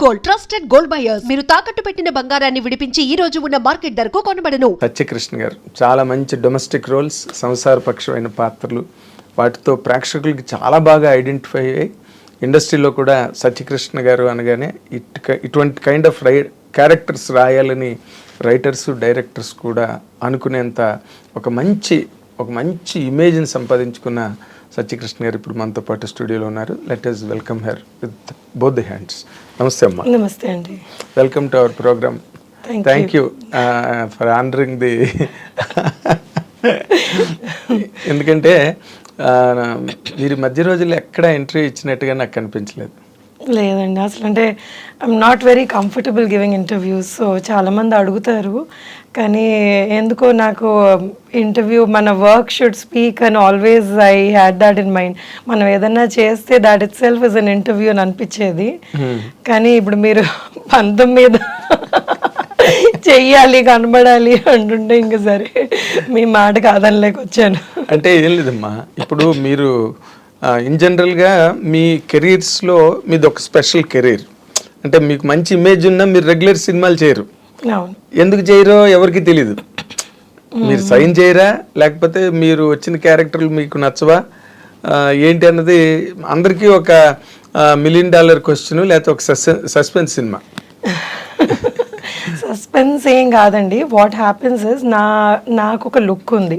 Gold trusted gold buyers మీరు తాకట్టు పెట్టిన బంగారాన్ని విడిపించి ఈ రోజు ఉన్న మార్కెట్ ధరకు కొనబడను. సత్యకృష్ణ గారు చాలా మంచి డొమెస్టిక్ రోల్స్, సంసారపక్షమైన పాత్రలు, వాటితో ప్రేక్షకులకి చాలా బాగా ఐడెంటిఫై అయ్యాయి. ఇండస్ట్రీలో కూడా సత్యకృష్ణ గారు అనగానే ఇటువంటి కైండ్ ఆఫ్ క్యారెక్టర్స్ రాయాలని రైటర్స్, డైరెక్టర్స్ కూడా అనుకునేంత ఒక మంచి ఇమేజ్ని సంపాదించుకున్న సత్యకృష్ణ గారు ఇప్పుడు మనతో పాటు స్టూడియోలో ఉన్నారు. Let us welcome her with both the hands. నమస్తే అమ్మా. నమస్తే అండి. Welcome to our programme. Thank you for honouring the ఎందుకంటే మీరు మధ్య రోజుల్లో ఎక్కడ ఇంటర్వ్యూ ఇచ్చినట్టుగా నాకు కనిపించలేదు. లేదండి, అసలు అంటే I'm not very comfortable giving interviews. So చాలామంది అడుగుతారు, కానీ ఎందుకో నాకు ఇంటర్వ్యూ మన వర్క్ షుడ్ స్పీక్ అని always I had that in mind. మనం ఏదన్నా చేస్తే that itself is an interview అని అనిపించేది. కానీ ఇప్పుడు మీరు పంతం మీద చెయ్యాలి, కనబడాలి అంటుంటే ఇంకా సరే మీ మాట కాదనలేక వచ్చాను. అంటే ఏం లేదమ్మా, ఇప్పుడు మీరు ఇన్ జనరల్గా మీ కెరీర్స్లో మీది ఒక స్పెషల్ కెరీర్. అంటే మీకు మంచి ఇమేజ్ ఉన్నా మీరు రెగ్యులర్ సినిమాలు చేయరు. ఎందుకు చేయరో ఎవరికి తెలీదు. మీరు సైన్ చేయరా, లేకపోతే మీరు వచ్చిన క్యారెక్టర్లు మీకు నచ్చవా ఏంటి అన్నది అందరికీ ఒక $1 million క్వశ్చన్, లేకపోతే ఒక సస్పెన్స్ సినిమా. సస్పెన్స్ ఏం కాదండి. వాట్ హ్యాపెన్స్ ఇస్ నాకు ఒక లుక్ ఉంది.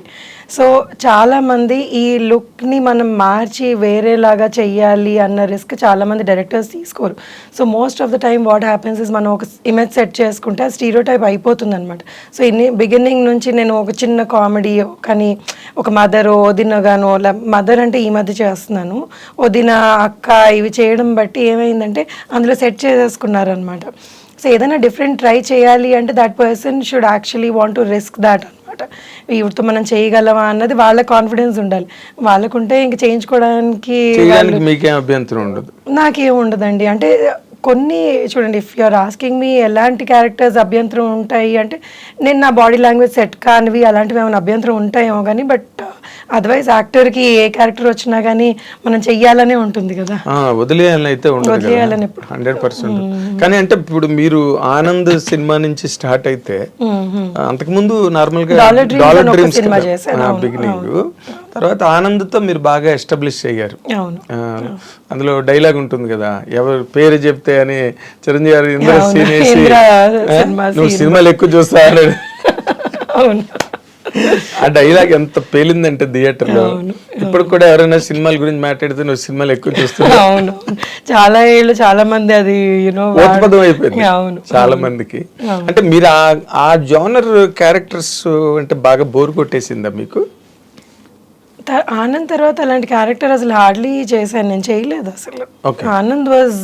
సో చాలామంది ఈ లుక్ని మనం మార్చి వేరేలాగా చెయ్యాలి అన్న రిస్క్ చాలామంది డైరెక్టర్స్ తీసుకోరు. So most of the time what happens is మనం ఒక ఇమేజ్ సెట్ చేసుకుంటే ఆ స్టీరియోటైప్ అయిపోతుంది అనమాట. సో బిగినింగ్ నుంచి నేను ఒక చిన్న కామెడీ, కానీ ఒక మదర్, వదినగానో, మదర్ అంటే ఈ మధ్య చేస్తున్నాను, వదిన, అక్క ఇవి చేయడం బట్టి ఏమైందంటే అందులో సెట్ చేసేసుకున్నారనమాట. సో ఏదైనా డిఫరెంట్ ట్రై చేయాలి అంటే that person should actually want to risk that అనమాట. వీటితో మనం చేయగలమా అన్నది వాళ్ళ కాన్ఫిడెన్స్ ఉండాలి. వాళ్ళకుంటే ఇంక చేయించుకోవడానికి మీకేం అభ్యంతరం ఉండదు. నాకేం ఉండదండి. అంటే కొన్ని చూడండి, ఇఫ్ యూఆర్ ఆస్కింగ్ మీ ఎలాంటి క్యారెక్టర్స్ అభ్యంతరం ఉంటాయి అంటే, నేను నా బాడీ లాంగ్వేజ్ సెట్ కానివి అలాంటివి ఏమైనా అభ్యంతరం ఉంటాయేమో కానీ, బట్ అదర్వైజ్ యాక్టర్కి ఏ క్యారెక్టర్ వచ్చినా కానీ మనం చెయ్యాలనే ఉంటుంది కదా, వదిలేయాలని అయితే వదిలేయాలని 100%. కానీ అంటే ఇప్పుడు మీరు ఆనంద్ సినిమా నుంచి స్టార్ట్ అయితే అంతకుముందు నార్మల్ గా డాలర్ డ్రీమ్స్ బిగినింగ్, తర్వాత ఆనంద్తో మీరు బాగా ఎస్టాబ్లిష్ అయ్యారు. అందులో డైలాగ్ ఉంటుంది కదా, ఎవరు పేరు చెప్తే అని చిరంజీవి గారు ఇంద్ర సీన్ వేసి నువ్వు సినిమాలు ఎక్కువ చూస్తా అన్నాడు. ఆ డైలాగ్ ఎంత పేలిందంటే థియేటర్ లో. ఇప్పుడు కూడా ఎవరైనా సినిమాల గురించి మాట్లాడితే నువ్వు సినిమాలు ఎక్కువ చూస్తున్నావు. అవును, చాలా ఏళ్ళు చాలా మంది అది ఓతపదం అయిపోయింది చాలా మందికి. అంటే మీరు ఆ జోనర్ క్యారెక్టర్స్ అంటే బాగా బోర్ కొట్టేసిందా మీకు? ఆనంద్ తర్వాత అలాంటి క్యారెక్టర్ అసలు హార్డ్లీ చేశాను, నేను చేయలేదు అసలు. Anand was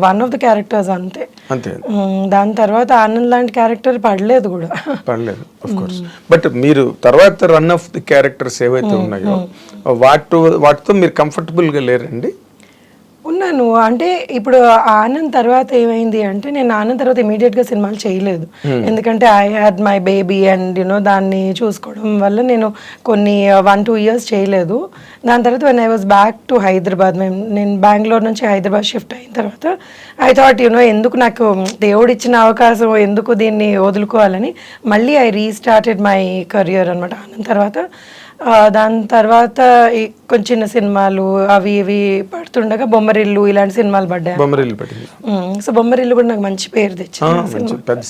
one of the characters అంతే. దాని తర్వాత ఆనంద్ లాంటి క్యారెక్టర్ పడలేదు కూడా. బట్ మీరు తర్వాత రన్ ఆఫ్ ది క్యారెక్టర్స్ ఏవైతే ఉన్నాయో వాటితో మీరు కంఫర్టబుల్ గా లేరండి? ఉన్నాను. అంటే ఇప్పుడు ఆనంద్ తర్వాత ఏమైంది అంటే, నేను ఆనంద్ తర్వాత ఇమీడియట్గా సినిమాలు చేయలేదు. ఎందుకంటే I had my baby and దాన్ని చూసుకోవడం వల్ల నేను కొన్ని 1-2 years చేయలేదు. దాని తర్వాత when I was back to Hyderabad, నేను బెంగళూరు నుంచి హైదరాబాద్ షిఫ్ట్ అయిన తర్వాత ఐ థాట్ ఎందుకు నాకు దేవుడు ఇచ్చిన అవకాశం ఎందుకు దీన్ని వదులుకోవాలని మళ్ళీ ఐ రీస్టార్టెడ్ మై కెరియర్ అనమాట ఆనంద్ తర్వాత. దాని తర్వాత కొంచెం చిన్న సినిమాలు అవి ఇవి పడుతుండగా బొమ్మరిల్లు ఇలాంటి సినిమాలు పడ్డాయి. సో బొమ్మరిల్లు కూడా నాకు మంచి పేరు తెచ్చింది,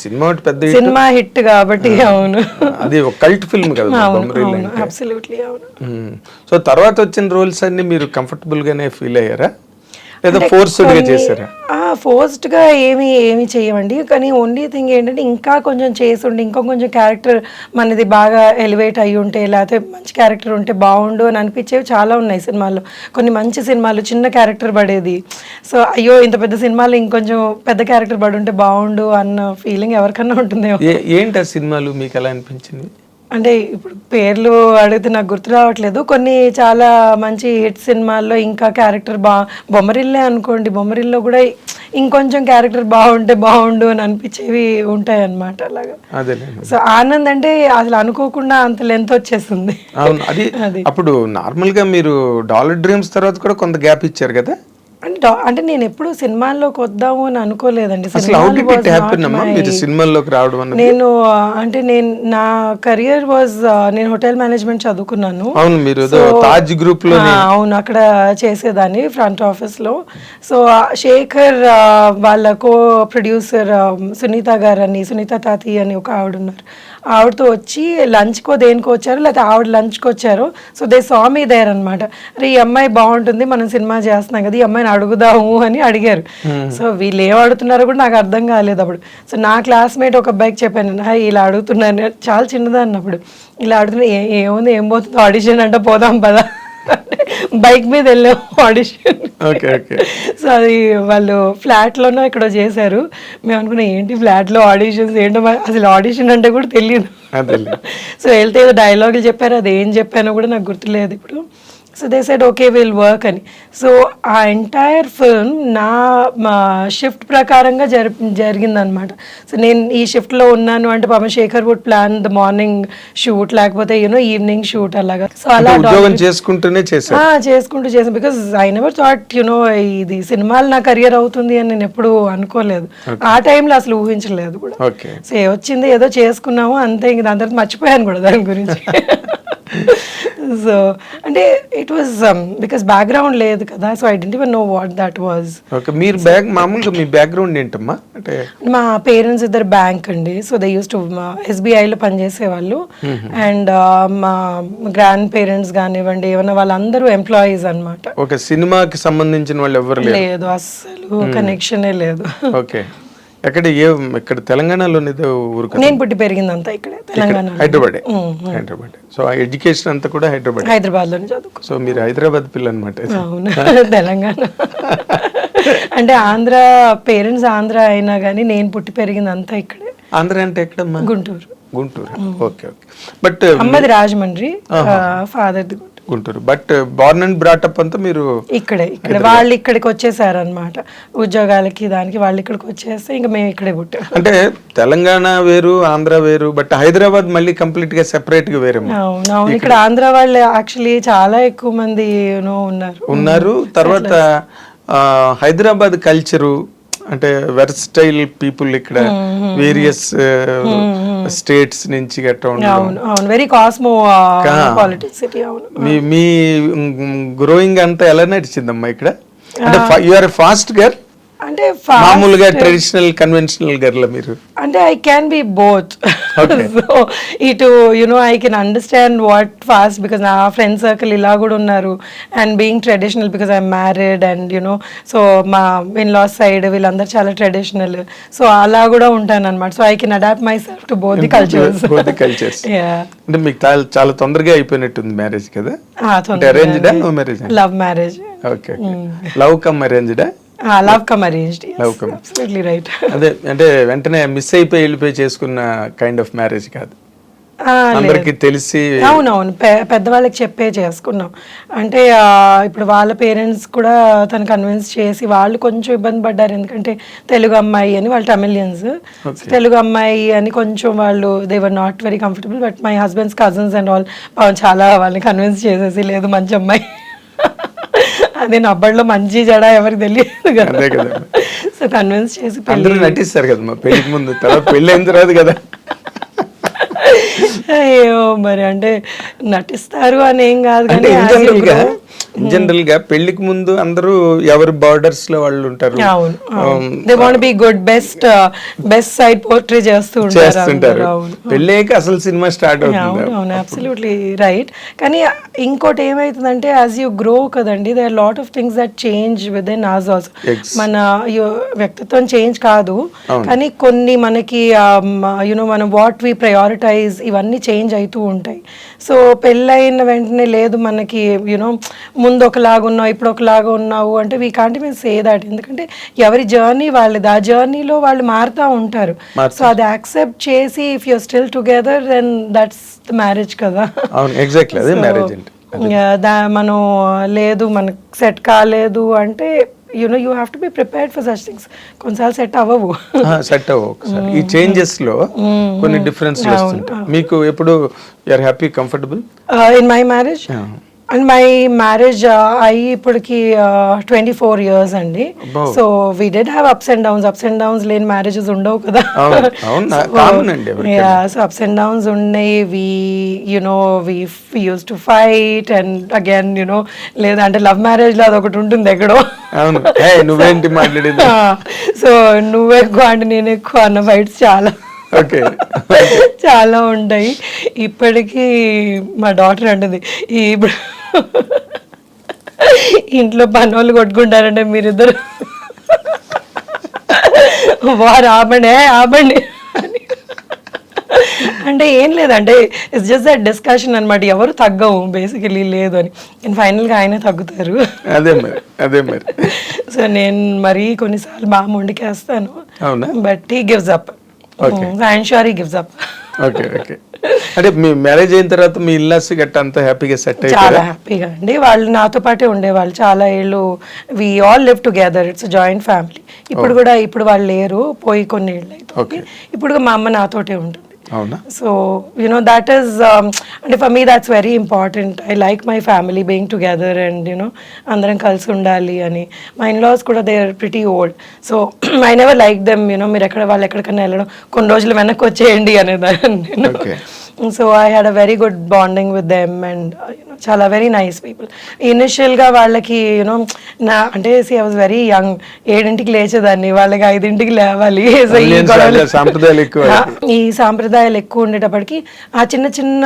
సినిమా హిట్ కాబట్టి. అవును, అది ఒక కల్ట్ ఫిల్మ్ కదా. అబ్సల్యూట్లీ అవును. సో తర్వాత వచ్చిన రోల్స్ అన్ని మీరు కంఫర్టబుల్ గానే ఫీల్ అయ్యారా, లేదా ఫోర్స్డ్ గా చేశారా? ఫోర్స్డ్ గా ఏమి చేయమండి. కానీ ఓన్లీ థింగ్ ఏంటంటే, ఇంకా కొంచెం చేసి ఉండి ఇంకా కొంచెం క్యారెక్టర్ మనది బాగా ఎలివేట్ అయ్యి ఉంటే, లేకపోతే మంచి క్యారెక్టర్ ఉంటే బాగుండు అని అనిపించేవి చాలా ఉన్నాయి సినిమాల్లో. కొన్ని మంచి సినిమాలు చిన్న క్యారెక్టర్ పడేది. సో అయ్యో ఇంత పెద్ద సినిమాలు ఇంకొంచెం పెద్ద క్యారెక్టర్ పడి ఉంటే బాగుండు అన్న ఫీలింగ్ ఎవరికన్నా ఉంటుందేమో. ఏంటి ఆ సినిమాలు మీకు ఎలా అనిపించింది? అంటే ఇప్పుడు పేర్లు అడిగితే నాకు గుర్తు రావట్లేదు. కొన్ని చాలా మంచి హిట్ సినిమాల్లో ఇంకా క్యారెక్టర్ బొమ్మరిల్లే అనుకోండి, బొమ్మరిల్లో కూడా ఇంకొంచెం క్యారెక్టర్ బాగుంటే బాగుండు అని అనిపించేవి ఉంటాయి అన్నమాట. అలాగా. సో ఆనంద్ అంటే అసలు అనుకోకుండా అంత లెంత్ వచ్చేస్తుంది. అది అప్పుడు నార్మల్ గా మీరు డాలర్ డ్రీమ్స్ తర్వాత కూడా కొంత గ్యాప్ ఇచ్చారు కదా. అంటే నేను ఎప్పుడు సినిమాల్లోకి వద్దాము అని అనుకోలేదండి. అసలు how did it happen అమ్మా మీరు సినిమాల్లోకి రావడం అన్నది? నేను అంటే నా కెరియర్ వాజ్ నేను హోటల్ మేనేజ్మెంట్ చదువుకున్నాను. అవును, మీరు తాజ్ గ్రూప్ లో. అవును, అక్కడ చేసేదాన్ని ఫ్రంట్ ఆఫీస్ లో. సో శేఖర్ వాళ్ళ కో ప్రొడ్యూసర్ సునీత గారు అని, సునీత తాతి అని ఒక ఆవిడ ఉన్నారు, ఆవిడతో వచ్చి లంచ్కో దేనికో వచ్చారు, లేకపోతే ఆవిడ లంచ్కి వచ్చారు. So they saw me there అనమాట. అరే ఈ అమ్మాయి బాగుంటుంది, మనం సినిమా చేస్తున్నాం కదా, ఈ అమ్మాయిని అడుగుదాము అని అడిగారు. సో వీళ్ళు ఏం అడుగుతున్నారో కూడా నాకు అర్థం కాలేదు అప్పుడు. సో నా క్లాస్మేట్ ఒక అబ్బాయికి చెప్పాను, ఇలా అడుగుతున్నాను, చాలా చిన్నదాన్ని అప్పుడు, ఇలా అడుగుతున్నా, ఏముంది ఏం పోతుంది ఆడిషన్ అంటే పోదాం పదా, బైక్ మీద వెళ్ళాం ఆడిషన్. సో అది వాళ్ళు ఫ్లాట్లోనో ఇక్కడ చేశారు. మేము అనుకున్నాం ఏంటి ఫ్లాట్లో ఆడిషన్స్ ఏంటో, అసలు ఆడిషన్ అంటే కూడా తెలియదు. సో వెళ్తే ఏదో డైలాగులు చెప్పారు, అది ఏం చెప్పానో కూడా నాకు గుర్తులేదు ఇప్పుడు. So they said okay will work అని. సో ఆ ఎంటైర్ ఫిల్మ్ నా షిఫ్ట్ ప్రకారంగా జరిగిందనమాట. సో నేను ఈ షిఫ్ట్లో ఉన్నాను అంటే పాపం Sekhar would plan the morning shoot, లేకపోతే ఈవినింగ్ షూట్ అలాగా. సో అలా చేసుకుంటూ చేసాను. బికాస్ ఐ నెవర్ థాట్ ఇది సినిమాలు నా కెరియర్ అవుతుంది అని నేను ఎప్పుడు అనుకోలేదు. ఆ టైంలో అసలు ఊహించలేదు కూడా. సో వచ్చింది ఏదో చేసుకున్నాము అంతే, ఇంక దాని తర్వాత మర్చిపోయాను కూడా దాని గురించి. సో అంటే ఇట్ వాజ్ బికాస్ బ్యాక్గ్రౌండ్ లేదు కదా, so I don't even know what that was. మీరు మామూలుగా మీ బ్యాక్గ్రౌండ్ ఏంటమ్మా? అంటే మా పేరెంట్స్ ఇద్దరు బ్యాంక్ అండి. సో దే యూస్ టు SBIలో పనిచేసేవాళ్ళు. అండ్ మా గ్రాండ్ పేరెంట్స్ కానివ్వండి ఏమన్నా వాళ్ళందరూ ఎంప్లాయీస్ అనమాట. ఓకే, సినిమాకి సంబంధించిన వాళ్ళు ఎవరు లేదు, అస్సలు కనెక్షనే లేదు. ఓకే, ఇక్కడ తెలంగాణలో ఊరు? నేను పుట్టి పెరిగిందంతా ఇక్కడే తెలంగాణ, హైదరాబాద్. సో ఆ ఎడ్యుకేషన్ అంతా కూడా హైదరాబాద్ లోనే చదువుకో. సో మీరు హైదరాబాద్ పిల్ల అనమాట. అవును, తెలంగాణ అంటే ఆంధ్ర, పేరెంట్స్ ఆంధ్ర అయినా కానీ నేను పుట్టి పెరిగిందంతా ఇక్కడే. ఆంధ్ర అంటే ఎక్కడమ్మా? గుంటూరు. ఓకే. బట్ అమ్మది రాజమండ్రి, ఫాదర్ది Guntur. But born and brought up అంతా మీరు ఇక్కడ వాళ్ళు ఇక్కడికి వచ్చేసారు అనమాట ఉద్యోగాలకి, దానికి వాళ్ళు ఇక్కడికి వచ్చేస్తే ఇంకా మేము ఇక్కడే పుట్టాం. అంటే తెలంగాణ వేరు, ఆంధ్ర వేరు, బట్ హైదరాబాద్ మళ్ళీ కంప్లీట్ గా సెపరేట్ గా వేరే. అవును, ఇక్కడ ఆంధ్ర వాళ్ళు యాక్చువల్లీ చాలా ఎక్కువ మంది ఉన్నారు. తర్వాత హైదరాబాద్ కల్చరు అంటే వెర్స్టైల్ పీపుల్, ఇక్కడ వేరియస్ స్టేట్స్ నుంచి గట్రా ఉండడం, వెరీ కాస్మో పాలిటిక్స్ సిటీ. మీ గ్రోయింగ్ అంతా ఎలా నడిచిందమ్మా ఇక్కడ? అంటే యు ఆర్ ఫాస్ట్ గర్ల్ అంటే మామూలుగా ట్రెడిషనల్ కన్వెన్షనల్ గర్ల్ మీరు? అంటే I can be both. So ఇటు I can understand what fast, because నా ఫ్రెండ్ సర్కిల్ ఇలా కూడా ఉన్నారు. And being traditional because I'm married and so మా ఇన్ లాస్ సైడ్ వీళ్ళందరూ చాలా ట్రెడిషనల్. సో అలా కూడా ఉంటాను అనమాట. So I can adapt myself to both the cultures. అంటే మీకు చాలా తొందరగా అయిపోయినట్టుంది మ్యారేజ్ కదా? అరేంజ్డా marriage? Love marriage. Okay, love come అరేంజ్డా? Love come arranged. Absolutely right. అదే అంటే వెంటనే మిస్ అయిపోయి వెళ్ళిపోయి చేసుకున్న కైండ్ ఆఫ్ మ్యారేజ్ కాదు, అందరికి తెలిసి. అవునవును, పెద్దవాళ్ళకి చెప్పే చేసుకున్నాం. అంటే ఇప్పుడు వాళ్ళ పేరెంట్స్ కూడా తను కన్విన్స్ చేసి, వాళ్ళు కొంచెం ఇబ్బంది పడ్డారు, ఎందుకంటే తెలుగు అమ్మాయి అని, వాళ్ళు తమిళియన్స్. తెలుగు అమ్మాయి అని కొంచెం వాళ్ళు they were not very comfortable. But my husband's cousins and all చాలా వాళ్ళని కన్విన్స్ చేసేసి, లేదు మంచి అమ్మాయి, అదే నబ్బడిలో మంచి జడ ఎవరికి తెలియదు కదా, సో కన్విన్స్ చేసి అందరూ నటిస్తారు కదా పెళ్లికి ముందు, తర్వాత పెళ్లి అయిన తర్వాత కదా. అయ్యో మరి అంటే నటిస్తారు అని ఏం కాదు కానీ జనరల్ గా పెళ్లికి ముందు అందరూ ఎవరి బార్డర్స్ లో వాళ్ళు ఉంటారు. They want be good, best side portray చేస్తూ ఉంటారు. పెళ్ళాక అసలు సినిమా స్టార్ట్ అవుతుంది. అవును, అబ్సల్యూట్లీ రైట్. కానీ ఇంకోటి ఏమైతుందంటే యాజ్ యూ గ్రో కదండి, they are lot of things that change with in us also. మన వ్యక్తిత్వం చేంజ్ కాదు కానీ కొన్ని మనకి మనం వాట్ వి ప్రయారిటైజ్ ఇవన్నీ చేంజ్ అవుతూ ఉంటాయి. సో పెళ్ళైన వెంటనే లేదు మనకి ముందు ఒకలాగా ఉన్నావు ఇప్పుడు ఒకలాగా ఉన్నావు అంటే we can't even say that. ఎందుకంటే ఎవరి జర్నీ వాళ్ళది, ఆ జర్నీలో వాళ్ళు మారుతూ ఉంటారు. సో అది యాక్సెప్ట్ చేసి if you still together then that's the marriage కదా. మనం లేదు మనకు సెట్ కాలేదు అంటే you have to be prepared for such things. కొన్నిసార్లు సెట్ అవ్వవు. ఈ చేంజెస్ లో కొన్ని డిఫరెన్స్ వస్తుంటాయి. మీకు ఎప్పుడు you are happy, comfortable in my marriage? And my marriage అయ్యి ఇప్పటికి 24 years అండి. So we dead have ups and downs లేని మ్యారేజెస్ ఉండవు కదా. సో అప్స్ అండ్ డౌన్స్ ఉన్నాయి. We used to fight and again లేదంటే లవ్ మ్యారేజ్ లో అదొకటి ఉంటుంది ఎక్కడో. నువ్వేంటి మాట్లాడేది, సో నువ్వు ఎక్కువ అంటే నేను ఎక్కువ అన్న ఫైట్స్ చాలా ఉంటాయి. ఇప్పటికీ మా డాటర్ అంటది, ఇప్పుడు ఇంట్లో పని వాళ్ళు కొట్టుకుంటారంటే మీరిద్దరు వారు ఆపండి అని. అంటే ఏం లేదంటే ఇట్స్ జస్ట్ దట్ డిస్కషన్ అనమాట. ఎవరు తగ్గవు బేసికలీ లేదు అని. అండ్ ఫైనల్గా ఆయనే తగ్గుతారు. అదే మరి. సో నేను మరీ కొన్నిసార్లు బాగా మొండికేస్తాను, but he gives up. I'm sure he gives up. Okay. అంటే మీ మ్యారేజ్ అయిన తర్వాత మీ ఇల్లాస్ గట్ట అంతా హ్యాపీగా సెట్ అయ్యారు? చాలా హ్యాపీగా అండి. వాళ్ళు నాతో పాటే ఉండేవాళ్ళు చాలా ఏళ్ళు. We all live together, it's joint family. ఇప్పుడు వాళ్ళు లేరు, పోయి కొన్ని ఏళ్ళు అవుతుంది. ఇప్పుడు మా అమ్మ నాతోటే ఉంటుంది. సో that is అంటే for me that's very important. I like my family being together and అందరం కలిసి ఉండాలి అని. మా ఇన్లాస్ కూడా they are pretty old, so I never like them మీరు వాళ్ళు ఎక్కడికైనా వెళ్ళడం కొన్ని రోజులు వెనక్కి వచ్చేయండి అనేదాన్ని. So I had a very good bonding with them and చాలా వెరీ నైస్ పీపుల్. ఇనిషియల్గా వాళ్ళకి అంటే ఐ వాజ్ వెరీ యంగ్, 7ంటికి లేచేదాన్ని, వాళ్ళకి 5ంటికి లేవాలి. సో ఈ సాంప్రదాయాలు ఎక్కువ ఉండేటప్పటికి ఆ చిన్న చిన్న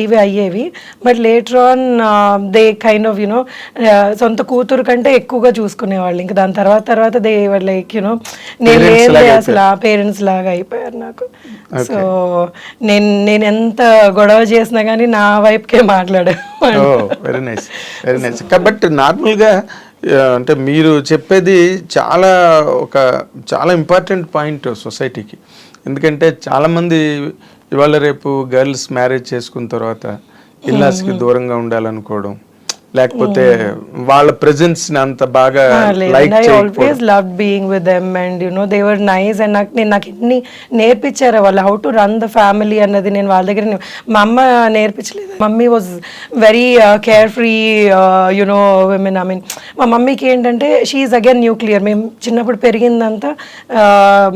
ఇవి అయ్యేవి. But later on they kind of సొంత కూతురు కంటే ఎక్కువగా చూసుకునేవాళ్ళు. ఇంకా దాని తర్వాత దే వర్ లైక్ నేను లేదు అసలు ఆ పేరెంట్స్ లాగా అయిపోయారు నాకు. సో నేను ఎంత గొడవ చేసినా కానీ నా వైపుకే మాట్లాడారు. Very nice. బట్ నార్మల్గా అంటే మీరు చెప్పేది చాలా ఇంపార్టెంట్ పాయింట్ సొసైటీకి. ఎందుకంటే చాలామంది ఇవాళ రేపు గర్ల్స్ మ్యారేజ్ చేసుకున్న తర్వాత ఇల్లాస్కి దూరంగా ఉండాలనుకోవడం, లేకపోతే వాళ్ళ ప్రెజెన్స్ ని అంత బాగా లైక్ చేయకపోవడం. I always loved being with them and they were nice and నాకు ఎన్ని నేర్పించారు వాళ్ళు how to run the family అన్నది. నేను వాళ్ళ దగ్గర మా అమ్మ నేర్పించలేదు. Mummy was very care free women. మా మమ్మీకి ఏంటంటే షీఈస్ అగైన్ న్యూక్లియర్. మేము చిన్నప్పుడు పెరిగిందంతా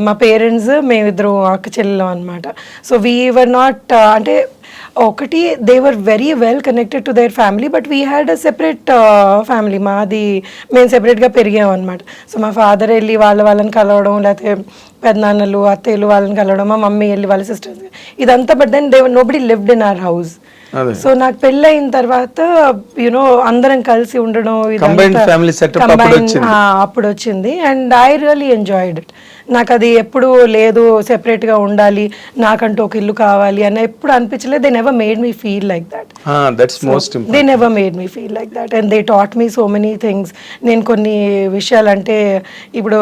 మా పేరెంట్స్ మేమిద్దరు అక్క చెల్లెలం అనమాట. సో వీ వర్ నాట్ అంటే ఒకటి they were very well connected to their family, but we had a separate family. మేము సెపరేట్గా పెరిగాం అనమాట. సో మా ఫాదర్ వెళ్ళి వాళ్ళని కలవడం, లేకపోతే పెద్దనాన్నలు అత్తయ్యలు వాళ్ళని కలవడం, మా మమ్మీ వెళ్ళి వాళ్ళ సిస్టర్స్, ఇదంతా. But then nobody lived in our house. So నాకు పెళ్ళి అయిన తర్వాత అందరం కలిసి ఉండడం అప్పుడు వచ్చింది. And I really enjoyed it. నాకు అది ఎప్పుడు లేదు సెపరేట్గా ఉండాలి, నాకంటూ ఒక ఇల్లు కావాలి అని ఎప్పుడు అనిపించలేదు. They never made me feel like that. They never made me feel like that and they taught me so many things. నేను కొన్ని విషయాలు అంటే ఇప్పుడు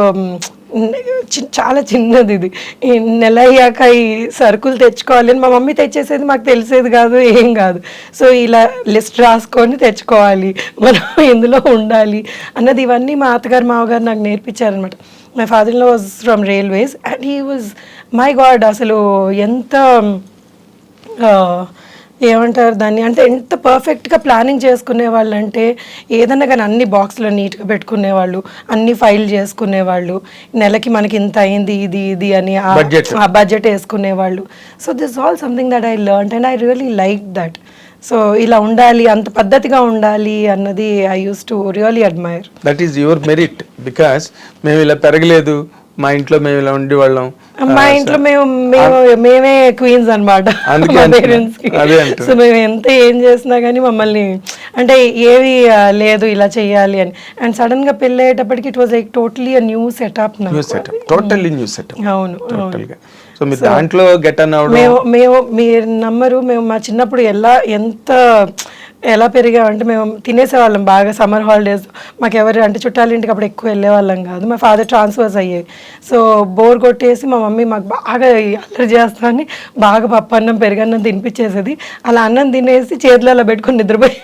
చాలా చిన్నది ఇది, నెల అయ్యాక ఈ సరుకులు తెచ్చుకోవాలి అని మా మమ్మీ తెచ్చేసేది, మాకు తెలిసేది కాదు, ఏం కాదు. సో ఇలా లిస్ట్ రాసుకొని తెచ్చుకోవాలి, మనం ఎందులో ఉండాలి అన్నది ఇవన్నీ మా అత్తగారు మామగారు నాకు నేర్పించారనమాట. My father in law was from railways and he was my god అసలు ఎంత ఏమంటారు దాన్ని అంటే ఎంత పర్ఫెక్ట్గా ప్లానింగ్ చేసుకునేవాళ్ళు అంటే ఏదన్నా కానీ అన్ని బాక్స్లో నీట్గా పెట్టుకునేవాళ్ళు, అన్ని ఫైల్ చేసుకునేవాళ్ళు, నెలకి మనకి ఇంత అయింది ఇది అని ఆ బడ్జెట్ వేసుకునేవాళ్ళు. So this all something that I learned and I really like that. So ఇలా ఉండాలి, అంత పద్ధతిగా ఉండాలి అన్నది I used to really admire. That is your merit. Because మేము ఇలా పెరగలేదు, మా ఇంట్లో మేము ఇలా ఉండేవాళ్ళం, మా ఇంట్లో మేమే క్వీన్స్ అనమాట మా పేరెంట్స్ కి. సో మేము ఎంత ఏం చేసినా కానీ మమ్మల్ని అంటే ఏవి లేదు ఇలా చెయ్యాలి అని. అండ్ సడన్ గా పెళ్ళి అయ్యేటప్పటికి it was like totally new setup. అవును. సో మీ దాంట్లో గెట్ అన్ అవడం, మేము మీరు నమ్మరు, మేము మా చిన్నప్పుడు ఎలా పెరిగామంటే మేము తినేసేవాళ్ళం బాగా. సమ్మర్ హాలిడేస్ మాకు ఎవరు అంటే చుట్టాలింటికి అప్పుడు ఎక్కువ వెళ్ళేవాళ్ళం కాదు. మా ఫాదర్ ట్రాన్స్ఫర్స్ అయ్యేవి. సో బోర్ కొట్టేసి మా మమ్మీ మాకు బాగా అల్లరి చేస్తామని బాగా పప్పు అన్నం పెరుగన్నం తినిపించేసేది. అలా అన్నం తినేసి చేతులు అలా పెట్టుకొని నిద్రపోయి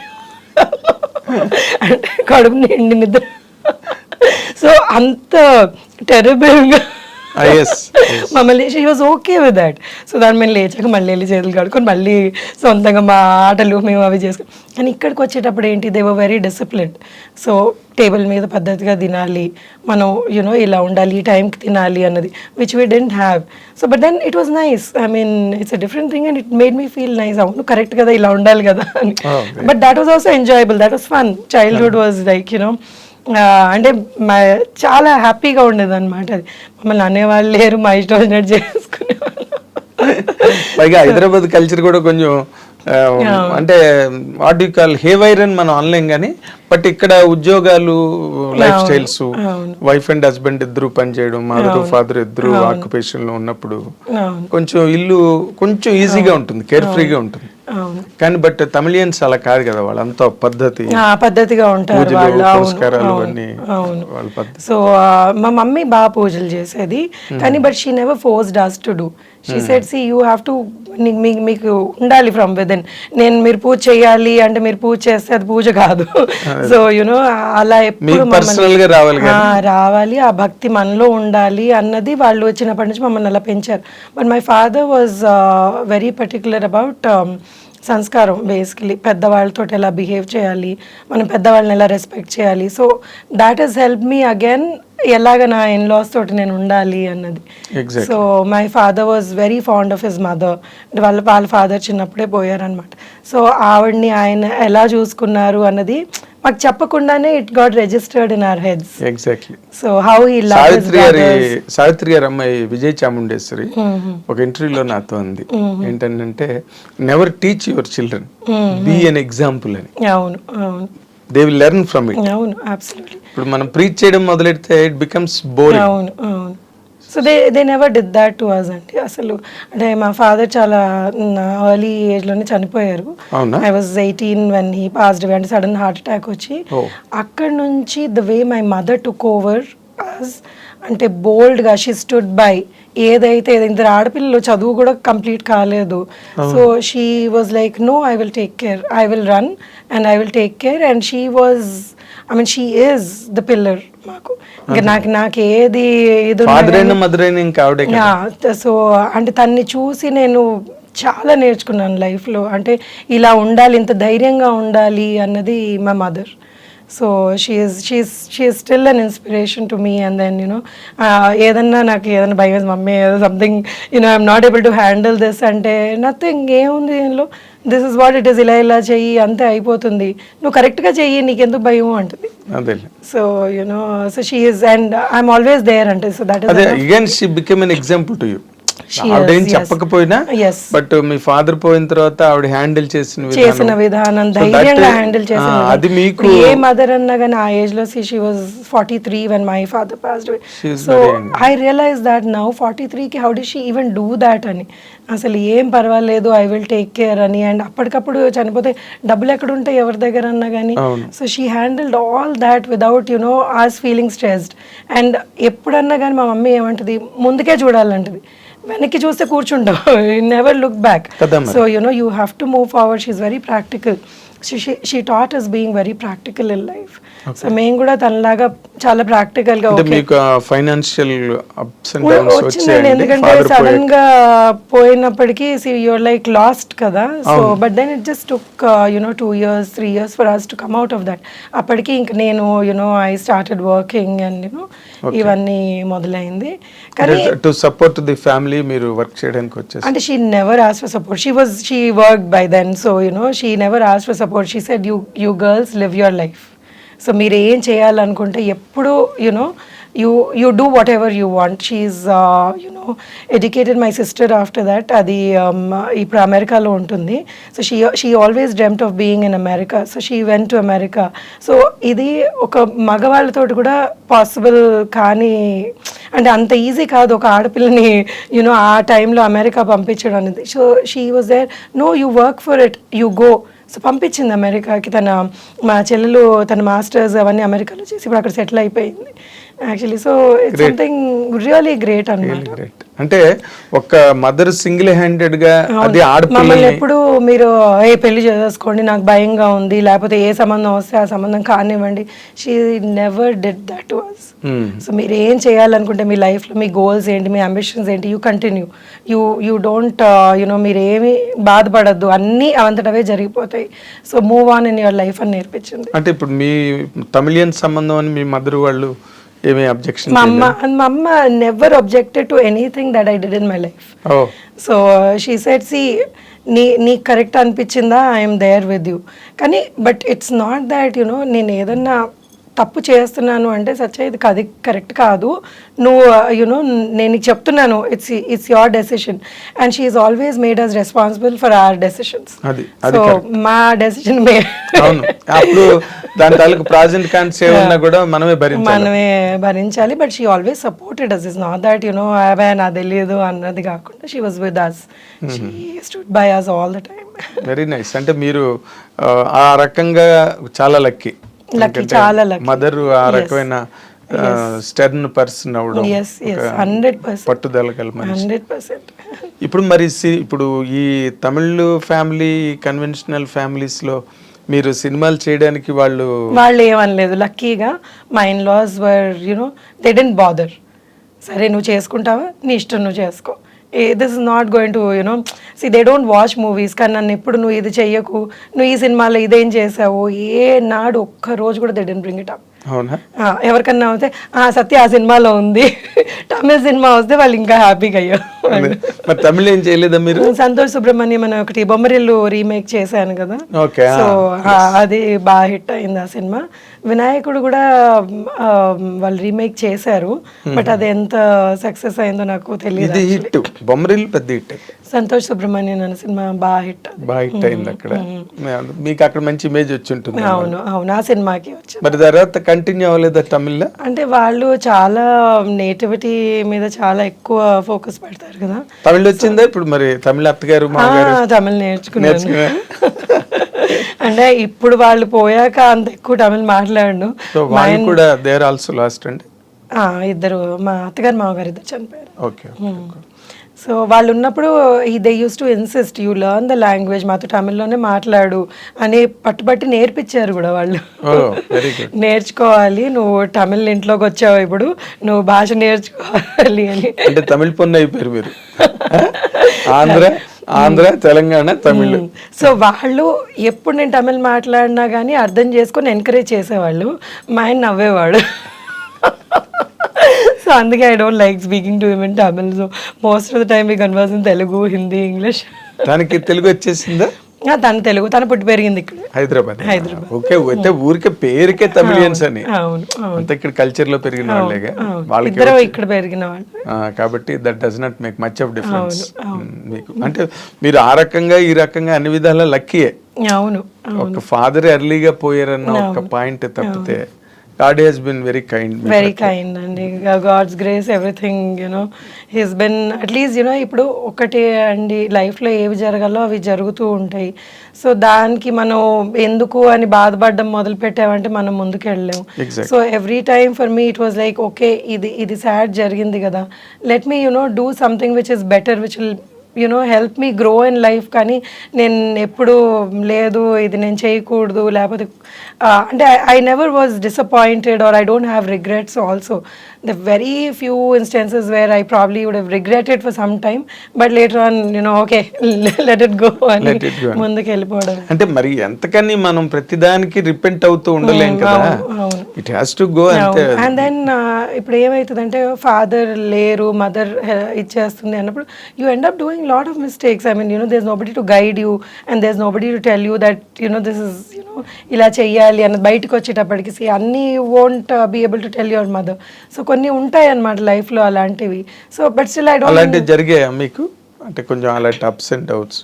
అంటే కడుపు నిండి నిద్ర. సో అంత టెరబుల్గా yes. మమ్మల్ని she was okay with that. So దాన్ని మేము లేచాక మళ్ళీ వెళ్ళి చేతులు కడుక్కొని మళ్ళీ సొంతంగా మా ఆటలు మేము అవి చేసుకుని. కానీ ఇక్కడికి వచ్చేటప్పుడు ఏంటి, they were very disciplined. So table మీద పద్ధతిగా తినాలి, మనం యూనో ఇలా ఉండాలి, ఈ టైంకి తినాలి అన్నది, which we didn't have. So but then it was nice. I mean it's a different thing and it made me feel nice. అవును కరెక్ట్ కదా, ఇలా ఉండాలి కదా అని. But that was also enjoyable, that was fun. Childhood was like you know అంటే చాలా హ్యాపీగా ఉండేది అనమాట. అది మమ్మల్ని అనేవాళ్ళు లేరు, మా ఇష్టం వచ్చినట్టు చేసుకునేవాళ్ళు. పైగా హైదరాబాద్ కల్చర్ కూడా కొంచెం అంటే వాట్ యు కాల్ హేవైర్ అని మనం అనలేం కానీ, బట్ ఇక్కడ ఉద్యోగాలు, life styles, wife and husband ఇద్దరు పనిచేయడం, మదర్ ఫాదర్ ఇద్దరు ఆక్యుపేషన్ లో ఉన్నప్పుడు కొంచెం ఇల్లు కొంచెం ఈజీగా ఉంటుంది, కేర్ ఫ్రీగా ఉంటుంది. కానీ బట్ తమిళియన్స్ అలా కాదు కదా, వాళ్ళంతా పద్ధతిగా ఉంటారు వాళ్ళు. సో మా మమ్మీ బాగా పూజలు చేసేది, కానీ but she never forced us to do. She said see you have to, మీకు ఉండాలి ఫ్రమ్ విదిన్. మీరు పూజ చేయాలి అంటే మీరు పూజ చేస్తే అది పూజ కాదు. సో యునో అలా ఎప్పుడు రావాలి, ఆ భక్తి మనలో ఉండాలి అన్నది వాళ్ళు వచ్చినప్పటి నుంచి మమ్మల్ని అలా పెంచారు. But my father was very particular about సంస్కారం, బేసికలీ పెద్దవాళ్ళతో ఎలా బిహేవ్ చేయాలి, మనం పెద్దవాళ్ళని ఎలా రెస్పెక్ట్ చేయాలి. So that has help me again ఎలాగ నా ఇన్లాస్ తోటి నేను ఉండాలి అన్నది. So my father was very fond of his mother. వాళ్ళ ఫాదర్ చిన్నప్పుడే పోయారనమాట. సో ఆవిడ్ని ఆయన ఎలా చూసుకున్నారు అన్నది మాకు చెప్పకుండానే it got registered in our heads. Exactly. So how he loved his brothers. Savitri గారి అమ్మాయి విజయ చాముండేశ్వరి ఒక ఇంటర్వ్యూలో నాతో అంది ఏంటంటే, never teach your children, be an example అని. అవును అవును, they will learn from it. అవును అబ్సల్యూట్లీ. ఇప్పుడు మనం ప్రీచ్ చేయడం మొదలెడితే ఇట్ బికమ్స్ బోరింగ్. అవును అవును. So they never did that to us అండి. అసలు అంటే మా ఫాదర్ చాలా ఎర్లీ ఏజ్లోనే చనిపోయారు. I was 18 when he passed away. అంటే సడన్ హార్ట్ అటాక్ వచ్చి అక్కడ నుంచి the way my mother took over us, అంటే బోల్డ్గా షీ స్టుడ్ బై. ఏదైతే ఇద్దరు ఆడపిల్లలు, చదువు కూడా కంప్లీట్ కాలేదు. So she was like no, I will take care, I will run and I will take care. And she was, I mean she is the pillar మాకు. ఇంకా నాకు ఏది ఇది. సో అంటే తన్ని చూసి నేను చాలా నేర్చుకున్నాను లైఫ్లో. అంటే ఇలా ఉండాలి, ఇంత ధైర్యంగా ఉండాలి అన్నది మా mother. So she is still an inspiration to me. And then you know ఏదన్నా నాకు ఏదైనా భయం, మమ్మీ ఏదో something you know I'm not able to handle this అంటే, నథింగ్, ఏముంది దీనిలో, this is what it is, ఇలా చెయ్యి అంతే అయిపోతుంది, నువ్వు కరెక్ట్గా చెయ్యి, నీకెందుకు భయం అంటుంది. So you know so she is, and I'm always there అంటే. So that is again she become an example to you. ఆవిడేం చెప్పకపోయినా, బట్ మీ ఫాదర్ పోయిన తర్వాత ఆవిడ హ్యాండిల్ చేసిన విధానం, ధైర్యంగా హ్యాండిల్ చేసిన, అది మీకు ఏ మదర్ అన్నా కానీ ఆ ఏజ్ లో she was 43 when my father passed away. So I realized that now 43 కి how did she even do that అని. అసలు ఏం పర్వాలేదు, ఐ విల్ టేక్ కేర్ అని. అండ్ అప్పటికప్పుడు చనిపోతే డబ్బులు ఎక్కడ ఉంటాయి ఎవరి దగ్గర అన్నా కానీ. So she handled all that without you know us feeling stressed. And ఎప్పుడన్నా కానీ మా మమ్మీ ఏమంటది, ముందుకే చూడాలంటది, వెనక్కి చూస్తే కూర్చుంటావు, never look back. So you know you have to move forward. She is very practical. She taught us being very practical in life. సో మేము కూడా తనలాగా చాలా ప్రాక్టికల్ గా ఫైనాన్షియల్ వచ్చిందండి. ఎందుకంటే సడన్ గా పోయినప్పటికీ యూఆర్ లైక్ లాస్ట్ కదా. So but then it just took you know 2 years 3 years ఫర్ us to come out of that. అప్పటికి ఇంక నేను you know I started working and you know ఇవన్నీ మొదలైంది. కానీ టు సపోర్ట్ ది ఫ్యామిలీ మీరు వర్క్ చేయడానికి వచ్చేసి, అంటే she never asked for support. She worked by then. So you know she never asked for support. She said you girls live your life. So మీరు ఏం చేయాలనుకుంటే ఎప్పుడు you know you do whatever you want. She's you know educated my sister after that. అది ఇప్పుడు అమెరికాలో ఉంటుంది. So she always dreamt of being in America. So she went to America. So ఇది ఒక మగవాళ్ళతో కూడా పాసిబుల్ కానీ, అంటే అంత ఈజీ కాదు ఒక ఆడపిల్లని యూనో ఆ టైంలో అమెరికా పంపించడం అనేది. So she was there, no you work for it, you go. So పంపించింది అమెరికాకి. మా చెల్లెలు తన మాస్టర్స్ అవన్నీ అమెరికాలో చేసి ఇప్పుడు అక్కడ సెటిల్ అయిపోయింది actually. So it's something really great అన్నమాట. అంటే ఒక మదర్ సింగిల్ హ్యాండెడ్ గా అది మమ్మల్ని ఆడపిల్లల్ని ఎప్పుడు మీరు ఏ పెళ్లి చేసుకోండి నాకు భయంగా ఉంది, లేకపోతే ఏ సంబంధం వస్తే ఆ సంబంధం కానివ్వండి, she never did that to us. So మీరు ఏం చేయాలనుకుంటే మీ లైఫ్లో మీ గోల్స్ ఏంటి, మీ అంబిషన్స్ ఏంటి, you continue, you don't you know మీరు ఏమి బాధపడద్దు, అన్నీ అవంతటవే జరిగిపోతాయి. So move on in your life అని నేర్పించింది. అంటే ఇప్పుడు మీ తమిళియన్ సంబంధం అని మీ మదర్ వాళ్ళు ఏమీ అబ్జెక్షన్? మా అమ్మ never objected to anything that I did in my life. So she said see నీకు కరెక్ట్ అనిపించిందా, ఐఎమ్ దేర్ విత్ యూ. కానీ but it's not that you know నేను ఏదన్నా తప్పు చేస్తున్నాను అంటే సత్య ఇది అది కరెక్ట్ కాదు, నువ్వు యునో నేను నీకు చెప్తున్నాను, it's your decision. And she is always made us responsible for our decisions. So మా డెసిషన్ అవును, అప్పుడు దాని తాలూకు ప్రాజెంట్ కాన్సేవన్నా కూడా మనమే భరించాలి. But she always supported us. Is not that you know అవే నాకు తెలియదు అన్నది కాకుండా she was with us, she stood by us all the time. Very nice. అంటే మీరు ఆ రకంగా చాలా లక్కీ, చాలా లక్కీ. మదర్ ఆ రకమైన స్టర్న్ పర్సన్ అవడం, 100% పట్టుదల కల మనిషి. 100%. ఇప్పుడు మరి ఇప్పుడు ఈ తమిళ్ ఫ్యామిలీ కన్వెన్షనల్ ఫ్యామిలీస్ లో మీరు సినిమాలు చేయడానికి వాళ్ళు ఏమనలేదు. లక్కీగా మా in loss were you know they didn't bother. సరే నువ్వు చేసుకుంటావా, నీ ఇష్టం, నువ్వు చేసుకో, this is not going to you know see they don't watch movies. కానీ నన్ను ఎప్పుడు నువ్వు ఇది చెయ్యకు, నువ్వు ఈ సినిమాలో ఇదేం చేసావు, ఏ నాడు ఒక్క రోజు కూడా they didn't bring it up. అవునా? ఎవరికన్నా అయితే సత్య ఆ సినిమాలో ఉంది, తమిళ సినిమా వస్తే వాళ్ళు ఇంకా హ్యాపీగా అయ్యారు. మరి తమిళ ఏం చేయలేదా మీరు? సంతోష్ సుబ్రహ్మణ్యం అని ఒకటి బొమ్మరిల్లు రీమేక్ చేశాను కదా, ఓకే. సో అది బాగా హిట్ అయింది ఆ సినిమా. వినాయకుడు కూడా వాళ్ళు రీమేక్ చేశారు, బట్ అది ఎంత సక్సెస్ అయిందో నాకు తెలియదు. హిట్ బొమ్మరిల్లు పెద్ద హిట్. సంతోష్ సుబ్రహ్మణ్యం అనే సినిమా బాగా హిట్ అయింది అక్కడ, మీకు అక్కడ మంచి ఇమేజ్ వచ్చి ఉంటుంది. అవును అవును, ఆ సినిమాకి వచ్చింది. మరి తర్వాత కంటిన్యూ అవ్వలేదా తమిళ? అంటే వాళ్ళు చాలా నేటివిటీ మీద చాలా ఎక్కువ ఫోకస్ పెడతారు కదా. తమిళ వచ్చిందా ఇప్పుడు? మరి తమిళ అత్తగారు తమిళ నేర్చుకున్నాను. అంటే ఇప్పుడు వాళ్ళు పోయాక అంత ఎక్కువ తమిళ మాట్లాడను. కూడా దేర్ ఆల్సో లాస్ట్ అండి. ఇద్దరు మా అత్తగారు మామగారు ఇద్దరు చనిపోయారు. ఓకే. సో వాళ్ళు ఉన్నప్పుడు they used to insist you learn the language, మాతో తమిళ్లోనే మాట్లాడు అని పట్టుబట్టి నేర్పించారు కూడా వాళ్ళు. నేర్చుకోవాలి, నువ్వు తమిళ్ ఇంట్లోకి వచ్చావు, ఇప్పుడు నువ్వు భాష నేర్చుకోవాలి అని. అంటే తమిళ పొన్ను అయిపోయారు మీరు. ఆంధ్ర తెలంగాణ తమిళ్. సో వాళ్ళు ఎప్పుడు నేను తమిళ్ మాట్లాడినా కానీ అర్థం చేసుకొని ఎంకరేజ్ చేసేవాళ్ళు. మా ఆయన నవ్వేవాడు. సో అందుకే I don't like speaking to him in Tamil. So most of the time we converse in Telugu, Hindi, English. దానికి తెలుగు వచ్చేసిందా? తను తెలుగు, తను పుట్టి పెరిగింది ఇక్కడ హైదరాబాద్. ఓకే, అయితే ఊరికే పేరుకే తమిళియన్స్ అని, అంత ఇక్కడ కల్చర్ లో పెరిగిన వాళ్ళేగా, వాళ్ళకి ఇక్కడ పెరిగిన వాళ్ళు కాబట్టి that does not make much of difference మీకు. అంటే మీరు ఆ రకంగా ఈ రకంగా అన్ని విధాలా లక్కీయే. అవును, ఒక ఫాదర్ ఎర్లీగా పోయారన్న ఒక పాయింట్ తప్పితే God has been very kind. Very kind అండి. God's grace, everything, you know, he's been at least, you know, ఇప్పుడు ఒకటే అండి లైఫ్లో ఏవి జరగాలో అవి జరుగుతూ ఉంటాయి. సో దానికి మనం ఎందుకు అని బాధపడడం మొదలు పెట్టామంటే మనం ముందుకు వెళ్ళలేము. So every time for me it was like okay, ఇది సాడ్ జరిగింది కదా, let me you know do something which is better, which will you know help me grow in life. కానీ నేను ఎప్పుడు లేదు ఇది నేను చేయకూడదు, లేకపోతే అంటే I never was disappointed or I don't have regrets also. The very few instances where I probably would have regretted for some time, but later on you know okay let it go అని ముందుకు వెళ్ళిపోవడం. అంటే మరి ఎంతకని మనం ప్రతిదానికి repent అవుతూ ఉండలేం కదా, it has to go. And then ఇప్పుడు ఏమవుతుందంటే ఫాదర్ లేరు, మదర్ ఇచ్చేస్తుంది అన్నప్పుడు you end up doing lot of mistakes. I mean, you know, there's nobody to guide you and there's nobody to tell you that, you know, this is, you know, ila cheyyali and bayitiki vachetappadiki see anni won't be able to tell your mother. So konni untayi annamata life lo alantivi. So but still I don't. అలాంటి జరిగాయా మీకు? అంటే కొంచెం అలాంటి ups and doubts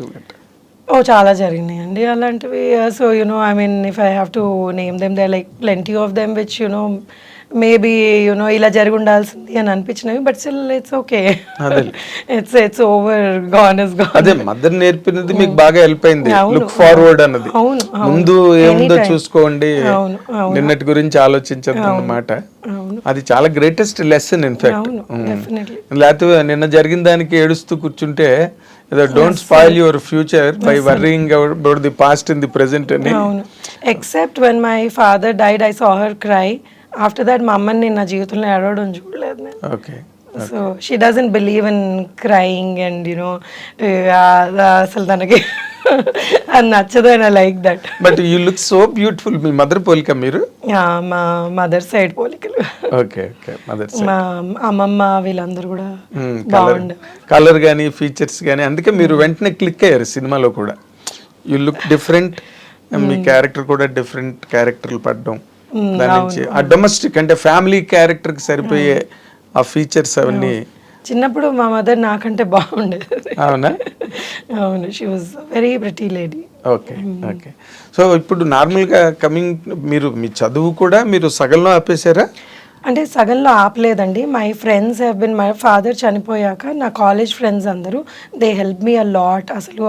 చాలా జరిగినాయండి అలాంటివి. So you know, I mean if I have to name them, they like plenty of them which you know maybe you know ఇలా జరిగి ఉండాల్సింది అని అనిపించినవి, but still it's okay, it's over, gone is gone. అదే mother నేర్పినది మీకు బాగా help అయింది, లుక్ ఫార్వర్డ్ అన్నది. ముందు ఏముందో చూసుకోండి, నిన్నటి గురించి ఆలోచించద్దు అన్నమాట. అవును అది చాలా గ్రేటెస్ట్ లెసన్ ఇన్ఫాక్ట్. అవును డెఫినెట్లీ. లేకపోతే నిన్న జరిగిన దానికి ఏడుస్తూ కూర్చుంటే ఏదో don't spoil your future by worrying about the past in the present అని. అవును, except when my father died I saw her cry. After that మా అమ్మని నేను నా జీవితంలో ఏడవడం చూడలేదు నేను. Okay. So she doesn't believe in crying and you know అసలు తనకి అది నచ్చదు and I like that. But you look so beautiful. Me mother పోలిక మీరు? మా మదర్ సైడ్ పోలికలు. Okay okay, mother side. మా అమ్మమ్మ వీళ్ళందరూ కూడా బాగుండే కలర్ కానీ ఫీచర్స్ కానీ, అందుకే మీరు వెంటనే క్లిక్ అయ్యారు సినిమాలో కూడా. You look different, me character కూడా డిఫరెంట్ క్యారెక్టర్లు పడడం, దాని నుంచి ఆ డొమెస్టిక్ అంటే ఫ్యామిలీ క్యారెక్టర్కి సరిపోయే ఆ ఫీచర్స్ అవన్నీ. చిన్నప్పుడు మా మదర్ నాకంటే బాగుండేది. అవునా? అవును, she was very pretty lady. Okay okay. So ఇప్పుడు నార్మల్గా కమింగ్, మీరు మీ చదువు కూడా మీరు సగంలో ఆపేశారా? అంటే సగంలో ఆపలేదండి. My friends have been, my father చనిపోయాక నా కాలేజ్ ఫ్రెండ్స్ అందరూ they help me a lot. అసలు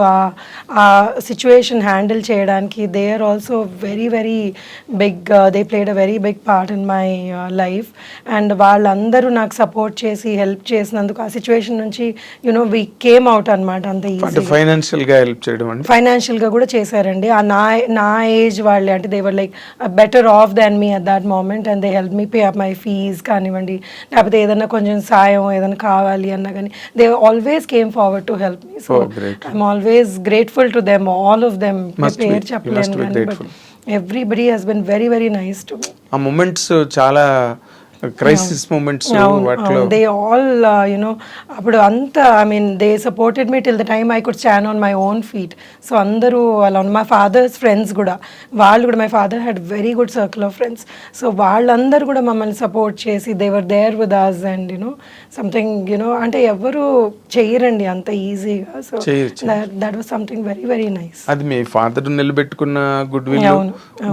ఆ సిచ్యువేషన్ హ్యాండిల్ చేయడానికి they are also very very big, they played a very big part in my life. And వాళ్ళందరూ నాకు support చేసి help చేసినందుకు ఆ సిచ్యువేషన్ నుంచి యునో వి కేమ్ అవుట్ అనమాట. అంత ఈజీ ఫైనాన్షియల్గా హెల్ప్ చేయడం అండి. ఫైనాన్షియల్గా కూడా చేశారండి. నా ఏజ్ వాళ్ళే, అంటే they were like better off than me at that moment and they help me pay up my fees కానివ్వండి, లేకపోతే ఏదైనా కొంచెం సాయం ఏదైనా కావాలి అన్నా కానీ they always came forward to help me. So I'm always grateful to them, all of them. పేరు చెప్పలేను కానీ but everybody he's been very very nice to me. ఆ మూమెంట్స్ చాలా క్రైసిస్ మూమెంట్స్ వాటిలో దే ఆల్ యునో అప్పుడు అంతా I mean they supported me till the time I could stand on my own feet. So అందరూ అలా మా father's friends కూడా, వాళ్ళు కూడా, my father had very good circle of friends. So వాళ్ళందరూ కూడా మమ్మల్ని సపోర్ట్ చేసి they were there with us and you know something you know అంటే ఎవరు చెయ్యరండి అంత ఈజీగా. So that was something very very nice. అది మీ ఫాదర్ నిలబెట్టుకున్న గుడ్ విల్,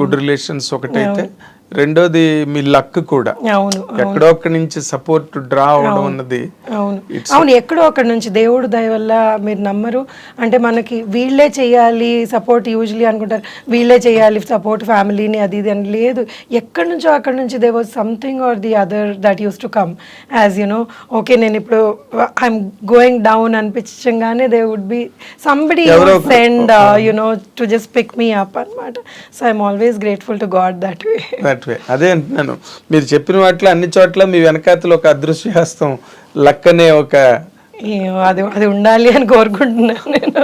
గుడ్ రిలేషన్స్ ఒకటైతే, రెండోది మీ లక్ కూడా. అవును, ఎక్కడో ఒక్కడి నుంచి సపోర్ట్ డ్రా అవడం అన్నది. అవును, ఎక్కడో అక్కడి నుంచి దేవుడు దయ వల్ల. మీరు నమ్మరు, అంటే మనకి వీళ్ళే చేయాలి సపోర్ట్, యూజువలీ అనుకుంటారు వీళ్ళే చేయాలి సపోర్ట్ ఫ్యామిలీని అది ఇది అని. లేదు, ఎక్కడి నుంచో అక్కడి నుంచి they was something are the other that used to come as you know. Okay, నేను ఇప్పుడు ఐఎమ్ గోయింగ్ డౌన్ అనిపించగానే they would be somebody send you know to just pick me up అనమాట. So I'm always grateful to God that way. అదే అంటున్నాను, మీరు చెప్పిన వాటిలో అన్ని చోట్ల మీ వెనకాతలు ఒక అదృశ్య హస్తం, లక్ అనే ఒక అది ఉండాలి అని కోరుకుంటున్నాను నేను.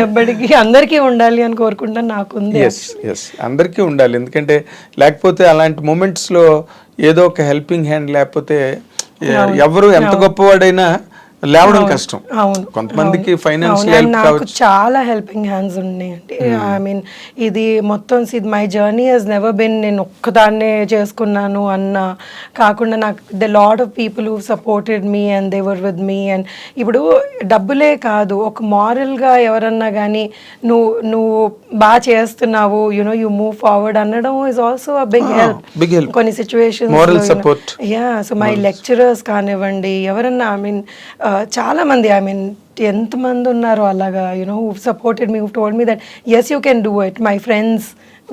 ఎప్పటికీ అందరికీ ఉండాలి అని కోరుకుంటాను, నాకుంది. ఎస్ అందరికీ ఉండాలి. ఎందుకంటే లేకపోతే అలాంటి మూమెంట్స్లో ఏదో ఒక హెల్పింగ్ హ్యాండ్ లేకపోతే ఎవరు ఎంత గొప్పవాడైనా లేవడం కష్టం. అవును, కొంతమందికి ఫైనాన్షియల్ నాకు చాలా హెల్పింగ్ హ్యాండ్స్ ఉన్నాయండి. ఐ మీన్ ఇది మొత్తం my journey has never been నేను ఒక్కదాన్నే చేసుకున్నాను అన్న కాకుండా, నాకు the lot of people who supported me and they were with me. And ఇప్పుడు డబ్బులే కాదు, ఒక మారల్గా ఎవరన్నా కానీ నువ్వు బాగా చేస్తున్నావు, యునో యూ మూవ్ ఫార్వర్డ్ అనడం is also a big help కొన్ని situations. Yeah, so my lecturers కానివ్వండి, ఎవరన్నా ఐ మీన్ చాలా మంది, ఐ మీన్ ఎంతమంది ఉన్నారు అలాగా you know who supported me, who told me that yes you can do it. My friends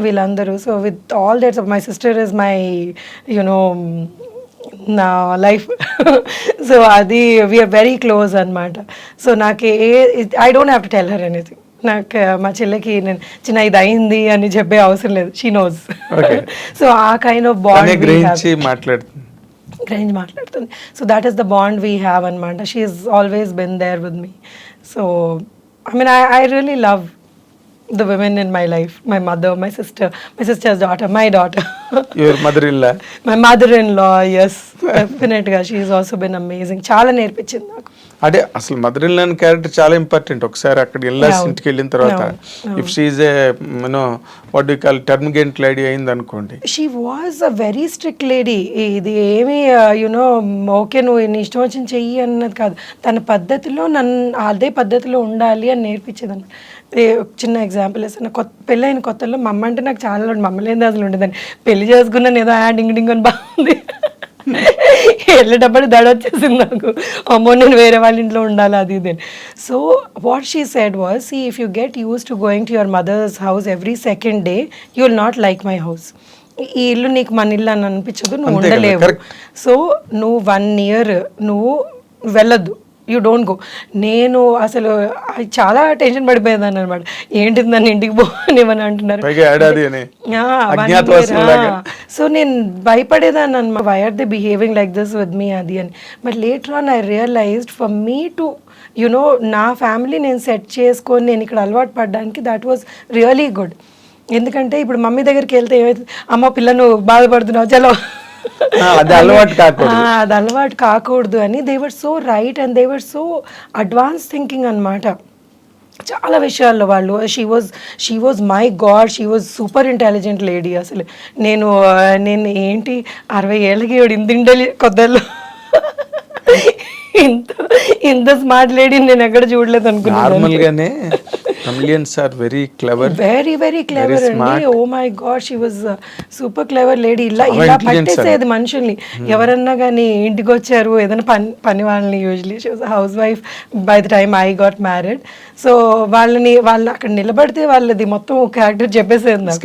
వీళ్ళందరూ. So with all that my sister is my you know నా life. So అది వీఆర్ వెరీ క్లోజ్ అనమాట. So నాకు I don't have to tell her anything. నాకు మా చెల్లెకి నేను చిన్న ఇది అయింది అని చెప్పే అవసరం లేదు, షీ నోస్. సో ఆ కైండ్ ఆఫ్ బాండ్ మాట్లాడుతుంది. So that is the bond we have అనమాట. She is always been there with me. So I mean I really love the women in my life, my mother, my sister's daughter, my daughter. Your mother-in-law? My mother-in-law, yes, definitely. She has also been amazing. చాలా నేర్పించింది నాకు. అదే అసలు మదర్-ఇన్-లా character చాలా important. ఒకసారి అక్కడ ఇంటికి వెళ్ళిన తర్వాత if she is a you know what do you call termagant lady అయింది అనుకోండి. She was a very strict lady. ఇది ఏమి యునో ఓకే నువ్వు నీ ఇష్టం వచ్చింది చెయ్యి అన్నది కాదు, తన పద్ధతిలో అదే పద్ధతిలో ఉండాలి అని నేర్పించేది అన్నమాట. చిన్న ఎగ్జాంపుల్ వేస్తాను, పెళ్ళైన కొత్తలో మా అమ్మ అంటే నాకు చాలా మమ్మల్ని అసలు ఉండేదాన్ని. పెళ్లి చేసుకున్నాను ఏదో డింగ్ డింగ్ అని బాగుంది, వెళ్ళేటప్పుడు దడ వచ్చేసింది నాకు, అమ్మో నేను వేరే వాళ్ళ ఇంట్లో ఉండాలి అది ఇది. So what she said was, see if you get use to going to your mother's house every second day, you will not like my house. ఈ ఇల్లు నీకు మన ఇల్లు అని అనిపించదు, నువ్వు అంతే కదా, ఉండలేవు. correct. సో నువ్వు 1 year నువ్వు వెళ్ళొద్దు, యూ డోంట్ గో. నేను అసలు చాలా టెన్షన్ పడిపోయేదాన్ని అనమాట, ఏంటిది నన్ను ఇంటికి పోనివని అంటున్నారు. పైగా ఏడాది అని అజ్ఞాతవాసంలాగా. సో నేను భయపడేదాన్ని అనమాట, why are they behaving like this with me అది అని. But later on I realised for me to you know నా ఫ్యామిలీ నేను సెట్ చేసుకొని నేను ఇక్కడ అలవాటు పడడానికి దట్ వాజ్ రియలీ గుడ్. ఎందుకంటే ఇప్పుడు మమ్మీ దగ్గరికి వెళ్తే ఏమైతే, అమ్మ పిల్లను బాధపడుతున్నావు చలో అది అలవాటు కాకూడదు, అది అలవాటు కాకూడదు అని. They were so right and they were so advance thinking అనమాట చాలా విషయాల్లో వాళ్ళు. She was my God, she was super intelligent lady. అసలు నేను ఏంటి 60 ఏళ్ళకి ఇంత కొత్తలో ఇంత స్మార్ట్ లేడీని నేను ఎక్కడ చూడలేదు అనుకున్నాను. నార్మల్ గానే chameleons are very clever, very clever అండి. Oh my God, she was super clever lady. ఇలా పట్టేసేది మనుషుల్ని. ఎవరన్నా కానీ ఇంటికి వచ్చారు ఏదైనా పని వాళ్ళని, usually she was house wife by the time I got married. So వాళ్ళు అక్కడ నిలబడితే వాళ్ళది మొత్తం క్యారెక్టర్ చెప్పేసేది నాకు,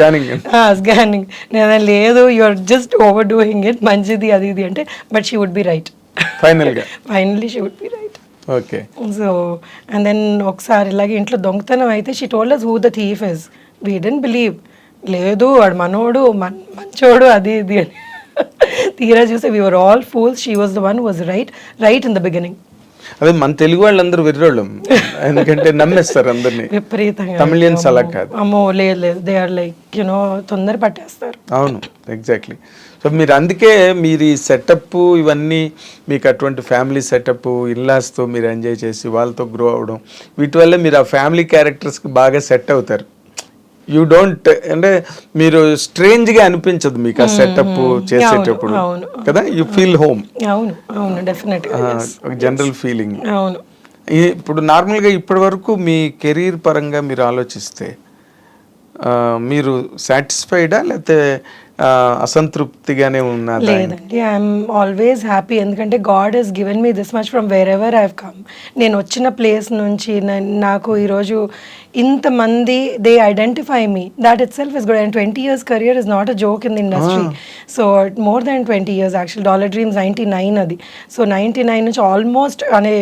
స్కానింగ్. నేను లేదు you are just overdoing it, మంచిది అది ఇది అంటే, but she would be right. Finally she would be right. Okay. So and then ఒకసారి ఇలాగే ఇంట్లో దొంగతనం అయితే she told us who the thief is. We didn't believe. లేదు వాడు మనోడు మంచోడు అది ఇది అని. తీరా చూస్తే we were all fools. She was the one who was right in the beginning. అదే మన తెలుగు వాళ్ళందరూ వెర్రోళ్ళం, ఎందుకంటే నమ్మేస్తారు అందరినీ. విపరీతంగా తమిళియన్స్ అలా కాదు. అమ్మో లేదు, దే ఆర్ లైక్ యునో తొందర పట్టేస్తారు. అవును, ఎగ్జాక్ట్లీ. సో మీరు అందుకే మీరు ఈ సెటప్ ఇవన్నీ మీకు అటువంటి ఫ్యామిలీ సెటప్ ఇన్లాస్తో మీరు ఎంజాయ్ చేసి వాళ్ళతో గ్రో అవ్వడం, వీటి వల్ల మీరు ఆ ఫ్యామిలీ క్యారెక్టర్స్కి బాగా సెట్ అవుతారు. యూ డోంట్ అంటే మీరు స్ట్రేంజ్గా అనిపించదు మీకు ఆ సెటప్ చేసేటప్పుడు కదా, యూ ఫీల్ హోమ్. అవును డెఫినెట్గా ఒక జనరల్ ఫీలింగ్. అవును. ఇప్పుడు నార్మల్గా ఇప్పటి వరకు మీ కెరీర్ పరంగా మీరు ఆలోచిస్తే మీరు సాటిస్ఫైడా లేకపోతే అసంతృప్తిగానే ఉన్నదా? లేదండి, ఐఎమ్ ఆల్వేస్ హ్యాపీ. ఎందుకంటే God has given me this much from wherever I have come. నేను వచ్చిన ప్లేస్ నుంచి నాకు ఈరోజు ఇంతమంది they identify me, that itself is good. And 20 years career is not a joke in the industry. So more than 20 years actually. Dollar Dreams 99 అది. So 99 నుంచి almost అనే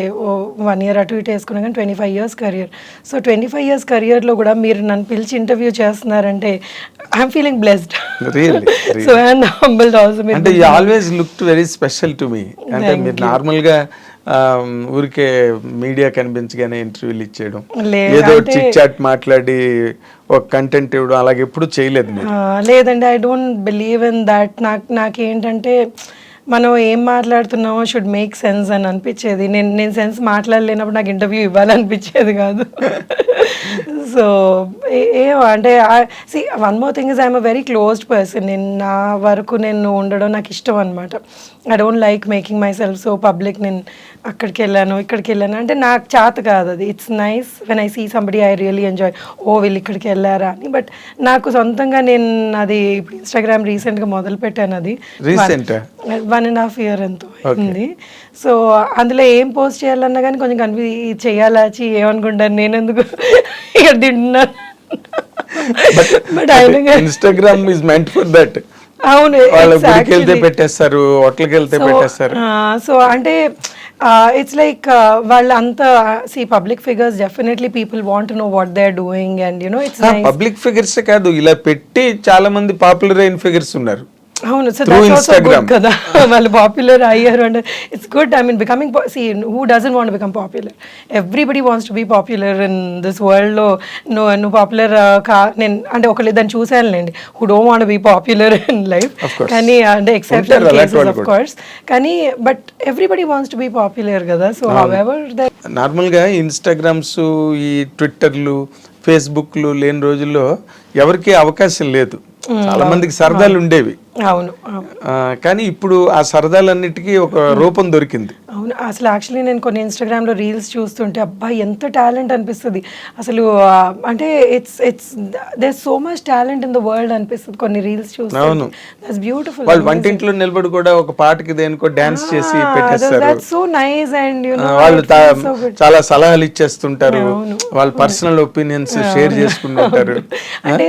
1 year అటు ఇటు వేసుకున్నా కానీ 25 years career. సో 25 years careerలో కూడా మీరు నన్ను పిలిచి ఇంటర్వ్యూ చేస్తున్నారంటే I'm feeling blessed. So and humbled also. అంటే you always looked very special to me. అంటే మీరు నార్మల్గా ఊరికే మీడియా కనిపించగానే ఇంటర్వ్యూలు ఇచ్చేయడం, ఏదో చిట్ చాట్ మాట్లాడి ఒక కంటెంట్ ఇవ్వడం అలాగే ఎప్పుడు చేయలేదు మీరు? లేదండి, I don't believe in that. నాకేంటంటే మనం ఏం మాట్లాడుతున్నామో షుడ్ మేక్ సెన్స్ అని అనిపించేది. నేను సెన్స్ మాట్లాడలేనప్పుడు నాకు ఇంటర్వ్యూ ఇవ్వాలనిపించేది కాదు. సో అంటే see one more thing is I'm a very closed person. నేను నా వరకు నేను ఉండడం నాకు ఇష్టం అనమాట. I don't like making myself so public. నేను అక్కడికి వెళ్ళాను ఇక్కడికి వెళ్ళాను అంటే నాకు చేత కాదు అది. It's nice when I see somebody I really enjoy, oh వీళ్ళు ఇక్కడికి వెళ్ళారా అని. బట్ నాకు సొంతంగా నేను అది ఇప్పుడు ఇన్స్టాగ్రామ్ రీసెంట్గా మొదలు పెట్టాను. అది 1.5 year ఎంతో అయింది. సో అందులో ఏం పోస్ట్ చేయాలన్నా కానీ కొంచెం చేయాలా ఏమనుకుంటాను నేను ఎందుకు ఇక్కడ తింటున్నాను. Instagram is meant for that. అవును, పెట్టేస్తారు, హోటల్కి వెళ్తే పెట్టేస్తారు. సో అంటే ఇట్స్ లైక్ వాళ్ళంతా see public figures definitely people want to know what they are doing and you know it's public figures కాదు, ఇలా పెట్టి చాలా మంది పాపులర్ అయిన ఫిగర్స్ ఉన్నారు. అవును, సో దట్స్ ఆల్సో గుడ్ కదా. వాళ్ళు పాపులర్ అయ్యారు అంటే it's good. I mean becoming see who doesn't want become popular? Everybody wants to be popular in this వరల్డ్లో. నువ్వు పాపులర్ నేను అంటే ఒకళ్ళు దాన్ని చూసానులేండి who don't want be popular in life. కానీ అంటే ఎక్సెప్షన్ కేసెస్ ఆఫ్ కోర్స్, కానీ but everybody wants to be popular కదా. సో హౌఎవర్ నార్మల్గా ఇన్స్టాగ్రామ్స్ ఈ ట్విట్టర్లు ఫేస్బుక్లు లేని రోజుల్లో ఎవరికి అవకాశం లేదు. చాలా మందికి సరదాలు ఉండేవి. అవును, కానీ ఇప్పుడు ఆ సరదాలన్నిటికీ ఒక రూపం దొరికింది. అవును. అసలు యాక్చువల్లీ నేను కొన్ని ఇన్‌స్టాగ్రామ్‌లో రీల్స్ చూస్తుంటే అబ్బా! ఎంత టాలెంట్ అనిపిస్తది. అసలు అంటే it's there so much talent in the world అనిపిస్తది కొన్ని రీల్స్ చూస్తుంటే. అవును. That's beautiful. వాళ్ళు వంటింట్లో నిలబడి కూడా ఒక పాటకి దేనికో డాన్స్ చేసి పెట్టేస్తారు. That's so nice and you know వాళ్ళు చాలా సలహాలు ఇచ్చేస్తుంటారు, వాళ్ళ పర్సనల్ ఒపీనియన్స్ షేర్ చేసుకుంటుంటారు. అంటే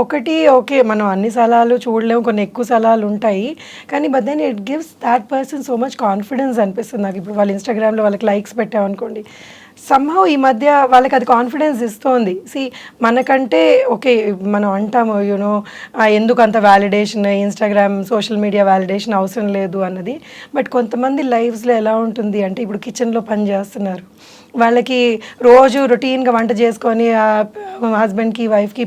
ఒకటి ఓకే, మనం అన్ని సలహాలు చూడలేము, కొన్ని ఎక్కువ సలహాలు ఉంటాయి, కానీ but then it gives that person so much confidence అనిపిస్తుంది నాకు. ఇప్పుడు వాళ్ళ ఇన్స్టాగ్రామ్లో వాళ్ళకి లైక్స్ పెట్టామనుకోండి, సమ్హౌ ఈ మధ్య వాళ్ళకి అది కాన్ఫిడెన్స్ ఇస్తోంది. మనకంటే ఓకే మనం అంటాము యూనో ఎందుకు అంత validation, Instagram social media validation అవసరం లేదు అన్నది. బట్ కొంతమంది లైఫ్స్లో ఎలా ఉంటుంది అంటే ఇప్పుడు కిచెన్లో పని చేస్తున్నారు, వాళ్ళకి రోజు రొటీన్గా వంట చేసుకొని హస్బెండ్కి వైఫ్కి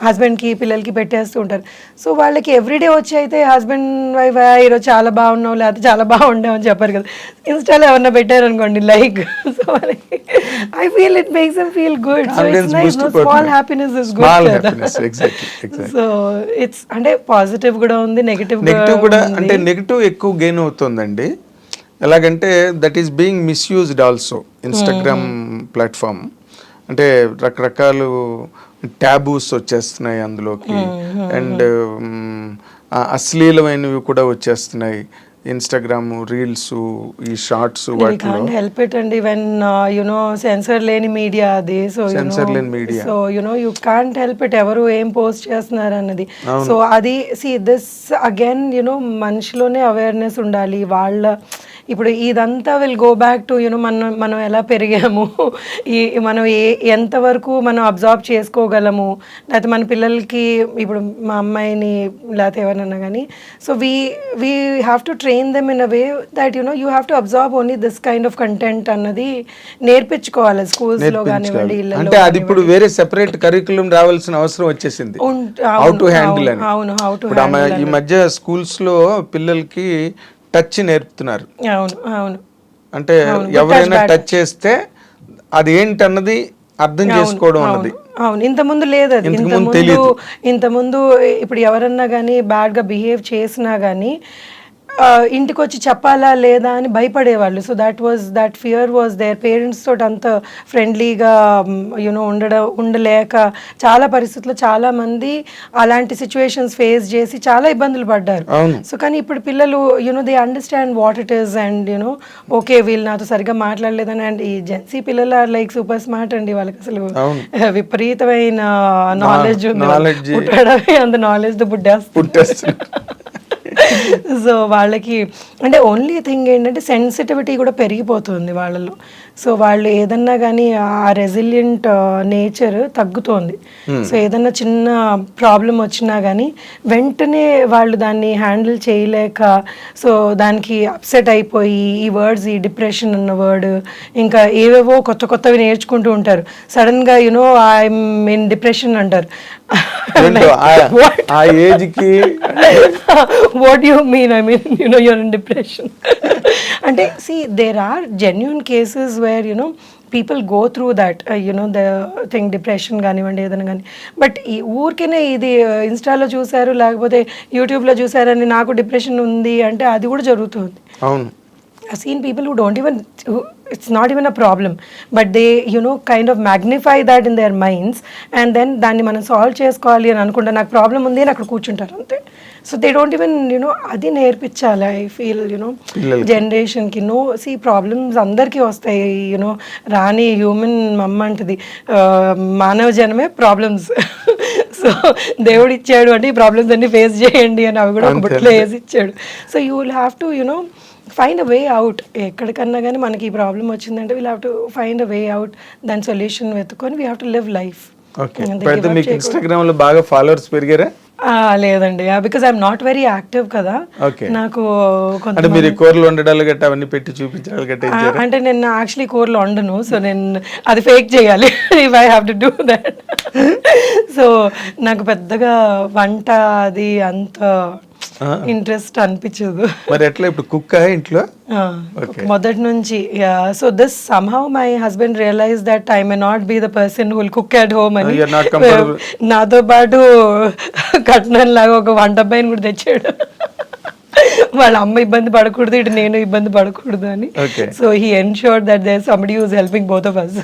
హస్బెండ్కి పిల్లలకి పెట్టేస్తూ ఉంటారు. సో వాళ్ళకి ఎవ్రీడే వచ్చి అయితే హస్బెండ్ వైఫ్ ఈరోజు చాలా బాగున్నావు లేకపోతే చాలా బాగుండావు అని చెప్పారు కదా, ఇన్స్టాలో ఎవరన్నా పెట్టారనుకోండి లైక్, సో వాళ్ళకి I feel it makes them feel good. So it's nice, no small happiness is good కదా. సో ఇట్స్ అంటే పాజిటివ్ కూడా ఉంది, నెగటివ్ కూడా. అంటే నెగటివ్ ఎక్కువ గెయిన్ అవుతుందండి. ఎలాగంటే that is being misused also Instagram platform. అంటే రకరకాలు ట్యాబూస్ వచ్చేస్తున్నాయి అందులోకి, అండ్ అశ్లీలమైనవి కూడా వచ్చేస్తున్నాయి. ఇన్స్టాగ్రామ్ రీల్స్, ఈ షార్ట్స్, వాటిలో హెల్ప్ ఇట్ అండి వెన్ యునో సెన్సర్ లేని మీడియా అది. సో సెన్సర్ లేని media, so you know you can't help it ఎవరు ఏం పోస్ట్ చేస్తున్నారు అన్నది. సో అది దిస్ అగైన్ యునో మనిషిలోనే అవేర్నెస్ ఉండాలి. వాళ్ళ ఇప్పుడు ఇదంతా will go back to you know మనం ఎలా పెరిగాము, మనం ఎంతవరకు మనం అబ్జర్వ్ చేసుకోగలము, లేకపోతే మన పిల్లలకి ఇప్పుడు మా అమ్మాయిని లేకపోతే ఎవరన్నా కానీ, so we have to train them in a way that you know you have to observe only this kind of content అన్నది నేర్పించుకోవాలి స్కూల్స్లో కానివ్వండి, ఇళ్ళలో. అంటే అది ఇప్పుడు వేరే సెపరేట్ కరికులం రావాల్సిన అవసరం వచ్చేసింది, హౌ టు హ్యాండిల్ అని. అవును, హౌ టు హ్యాండిల్. ఈ మధ్య స్కూల్స్లో పిల్లలకి టచ్ నేర్పుతున్నారు. అవును అవును. అంటే ఎవరైనా టచ్ చేస్తే అది ఏంటన్నది అర్థం చేసుకోవడం అన్నది. అవును, ఇంతకుముందు లేదు అది. ఇంతకుముందు ఇప్పుడు ఎవరన్నా కానీ బ్యాడ్గా బిహేవ్ చేసినా కానీ ఇంటికి వచ్చి చెప్పాలా లేదా అని భయపడేవాళ్ళు. So that fear was there. Parents తోటి అంత ఫ్రెండ్లీగా యూనో ఉండలేక చాలా పరిస్థితుల్లో చాలా మంది అలాంటి సిచ్యువేషన్స్ ఫేస్ చేసి చాలా ఇబ్బందులు పడ్డారు. సో కానీ ఇప్పుడు పిల్లలు you know they understand what it is and you know okay వీళ్ళు నాతో సరిగ్గా మాట్లాడలేదని. అండ్ ఈ జెన్సీ పిల్లలు ఆర్ లైక్ సూపర్ స్మార్ట్ అండి. వాళ్ళకి అసలు విపరీతమైన నాలెడ్జ్ ఉంది, పుట్టడమే అంత నాలెడ్జ్ పుట్టేస్తుంది. సో వాళ్ళకి అంటే ఓన్లీ థింగ్ ఏంటంటే సెన్సిటివిటీ కూడా పెరిగిపోతుంది వాళ్ళలో. సో వాళ్ళు ఏదన్నా కానీ ఆ రెసిలియంట్ నేచర్ తగ్గుతోంది. సో ఏదన్నా చిన్న ప్రాబ్లం వచ్చినా కానీ వెంటనే వాళ్ళు దాన్ని హ్యాండిల్ చేయలేక సో దానికి అప్సెట్ అయిపోయి ఈ వర్డ్స్, ఈ డిప్రెషన్ అన్న వర్డ్, ఇంకా ఏవేవో కొత్తవి నేర్చుకుంటూ ఉంటారు. సడన్గా యునో ఐఎమ్ ఇన్ డిప్రెషన్ అంటారు. ఆ ఏజ్కి what do you mean? I mean, you know, you're in depression. And see, there are genuine cases where, you know, people go through that, you know, the thing, depression కానివ్వండి ఏదైనా కానీ. But ఈ ఊరికేనే ఇది ఇన్స్టాలో చూసారు లేకపోతే యూట్యూబ్లో చూసారని నాకు డిప్రెషన్ ఉంది అంటే అది కూడా జరుగుతుంది. అవును. I've seen people who don't even, it's not even a problem, but they, you know, kind of magnify that in their minds and then దాన్ని మనం సాల్వ్ చేసుకోవాలి అని అనుకుంటా నాకు ప్రాబ్లం ఉంది అని అక్కడ కూర్చుంటారు అంతే. So they don't even you know అది నేర్పించాలి. ఐ ఫీల్ యూనో జనరేషన్కి నో సి ప్రాబ్లమ్స్ అందరికీ వస్తాయి. యూనో రాని హ్యూమన్ మమ్మ అంటది మానవ జనమే ప్రాబ్లమ్స్. సో దేవుడు ఇచ్చాడు అంటే ఈ ప్రాబ్లమ్స్ అన్ని ఫేస్ చేయండి అని అవి కూడా ఒక బుట్లో వేసి ఇచ్చాడు. So you will have to you know find a way out. ఎక్కడికన్నా కానీ మనకి ఈ ప్రాబ్లం వచ్చిందంటే we'll have to find a way out, దాని సొల్యూషన్ వెతుకొని we have to live life. మీకు ఇన్స్టాగ్రామ్ లో బాగా ఫాలోవర్స్ పెరిగారా? లేదండి, because I'm not very active కదా. నాకు అంటే మీరు కూరలు వండడాలు గట్ట అవన్నీ పెట్టి చూపించాలి గట్ట అంటే నేను యాక్చువల్లీ కూరలు వండను. సో నేను అది ఫేక్ చేయాలి if I have to do that. So నాకు పెద్దగా వంట అది అంత ఇంట్రెస్ట్ అనిపించదు. మరి ఎట్లా ఇప్పుడు కుక్ ఇంట్లో మొదటి నుంచి. So this somehow my husband realize that I may not be the person who will cook at home అని నాతో పాటు కట్నం లాగా ఒక వంట అబ్బాయిని కూడా తెచ్చాడు. వాళ్ళ అమ్మ ఇబ్బంది పడకూడదు, ఇటు నేను ఇబ్బంది పడకూడదు అని. Okay. So he ensured that there somebody who's helping both of us.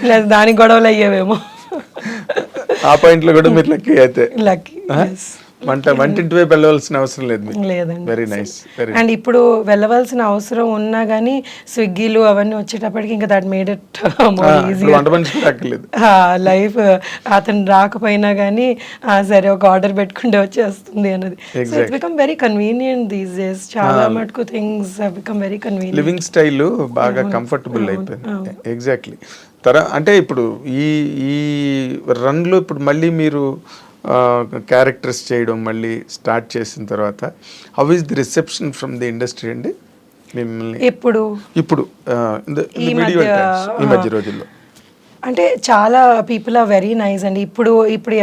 లేదు దానికి గొడవలు అయ్యేవేమో. ఆ పాయింట్లో కూడా మీరు లక్కీ అయితే. లక్కీ. వంటింటి వైపు వెళ్ళవలసిన అవసరం లేదు మీకు. లేదండి. Very nice. అండ్ ఇప్పుడు వెళ్ళవలసిన అవసరం ఉన్నా కానీ స్విగ్గీలు అవన్నీ వచ్చేటప్పటికి ఇంకా that made it more easy. వంట మనిషి కూడా అక్కర్లేదు. లైఫ్ అతను రాకపోయినా కానీ సరే ఒక ఆర్డర్ పెట్టుకుంటే వచ్చేస్తుంది అన్నది. So it's become very convenient these days. చాలా మటుకు things have become very convenient. Living style బాగా కంఫర్టబుల్ అయిపోయింది. ఎగ్జాక్ట్లీ. అంటే ఇప్పుడు ఈ ఈ రన్లో ఇప్పుడు మళ్ళీ మీరు క్యారెక్టర్స్ చేయడం మళ్ళీ స్టార్ట్ చేసిన తర్వాత how is the reception from the industry అండి మిమ్మల్ని ఇప్పుడు ఈ మధ్య రోజుల్లో? అంటే చాలా పీపుల్ ఆర్ వెరీ నైస్ అండి. ఇప్పుడు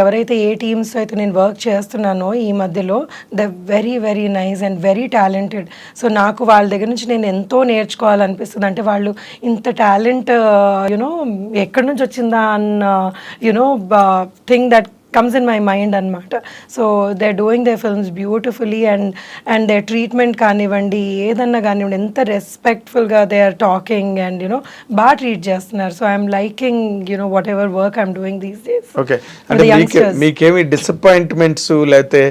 ఎవరైతే ఏ టీమ్స్ అయితే నేను వర్క్ చేస్తున్నానో ఈ మధ్యలో the very very nice and very talented. So నాకు వాళ్ళ దగ్గర నుంచి నేను ఎంతో నేర్చుకోవాలనిపిస్తుంది. అంటే వాళ్ళు ఇంత టాలెంట్ యునో ఎక్కడి నుంచి వచ్చిందా అన్న you know thing that comes in my mind అన్నమాట. So they are doing the films beautifully and the treatment కానివ్వండి ఏదన్నా కానివ్వండి ఎంత రెస్పెక్ట్ఫుల్గా they are talking and you know బాగా ట్రీట్ చేస్తున్నారు. So I'm liking you know whatever work I'm doing these days. Okay. అంటే మీకేమి డిసప్పాయింట్మెంట్స్ లేకపోతే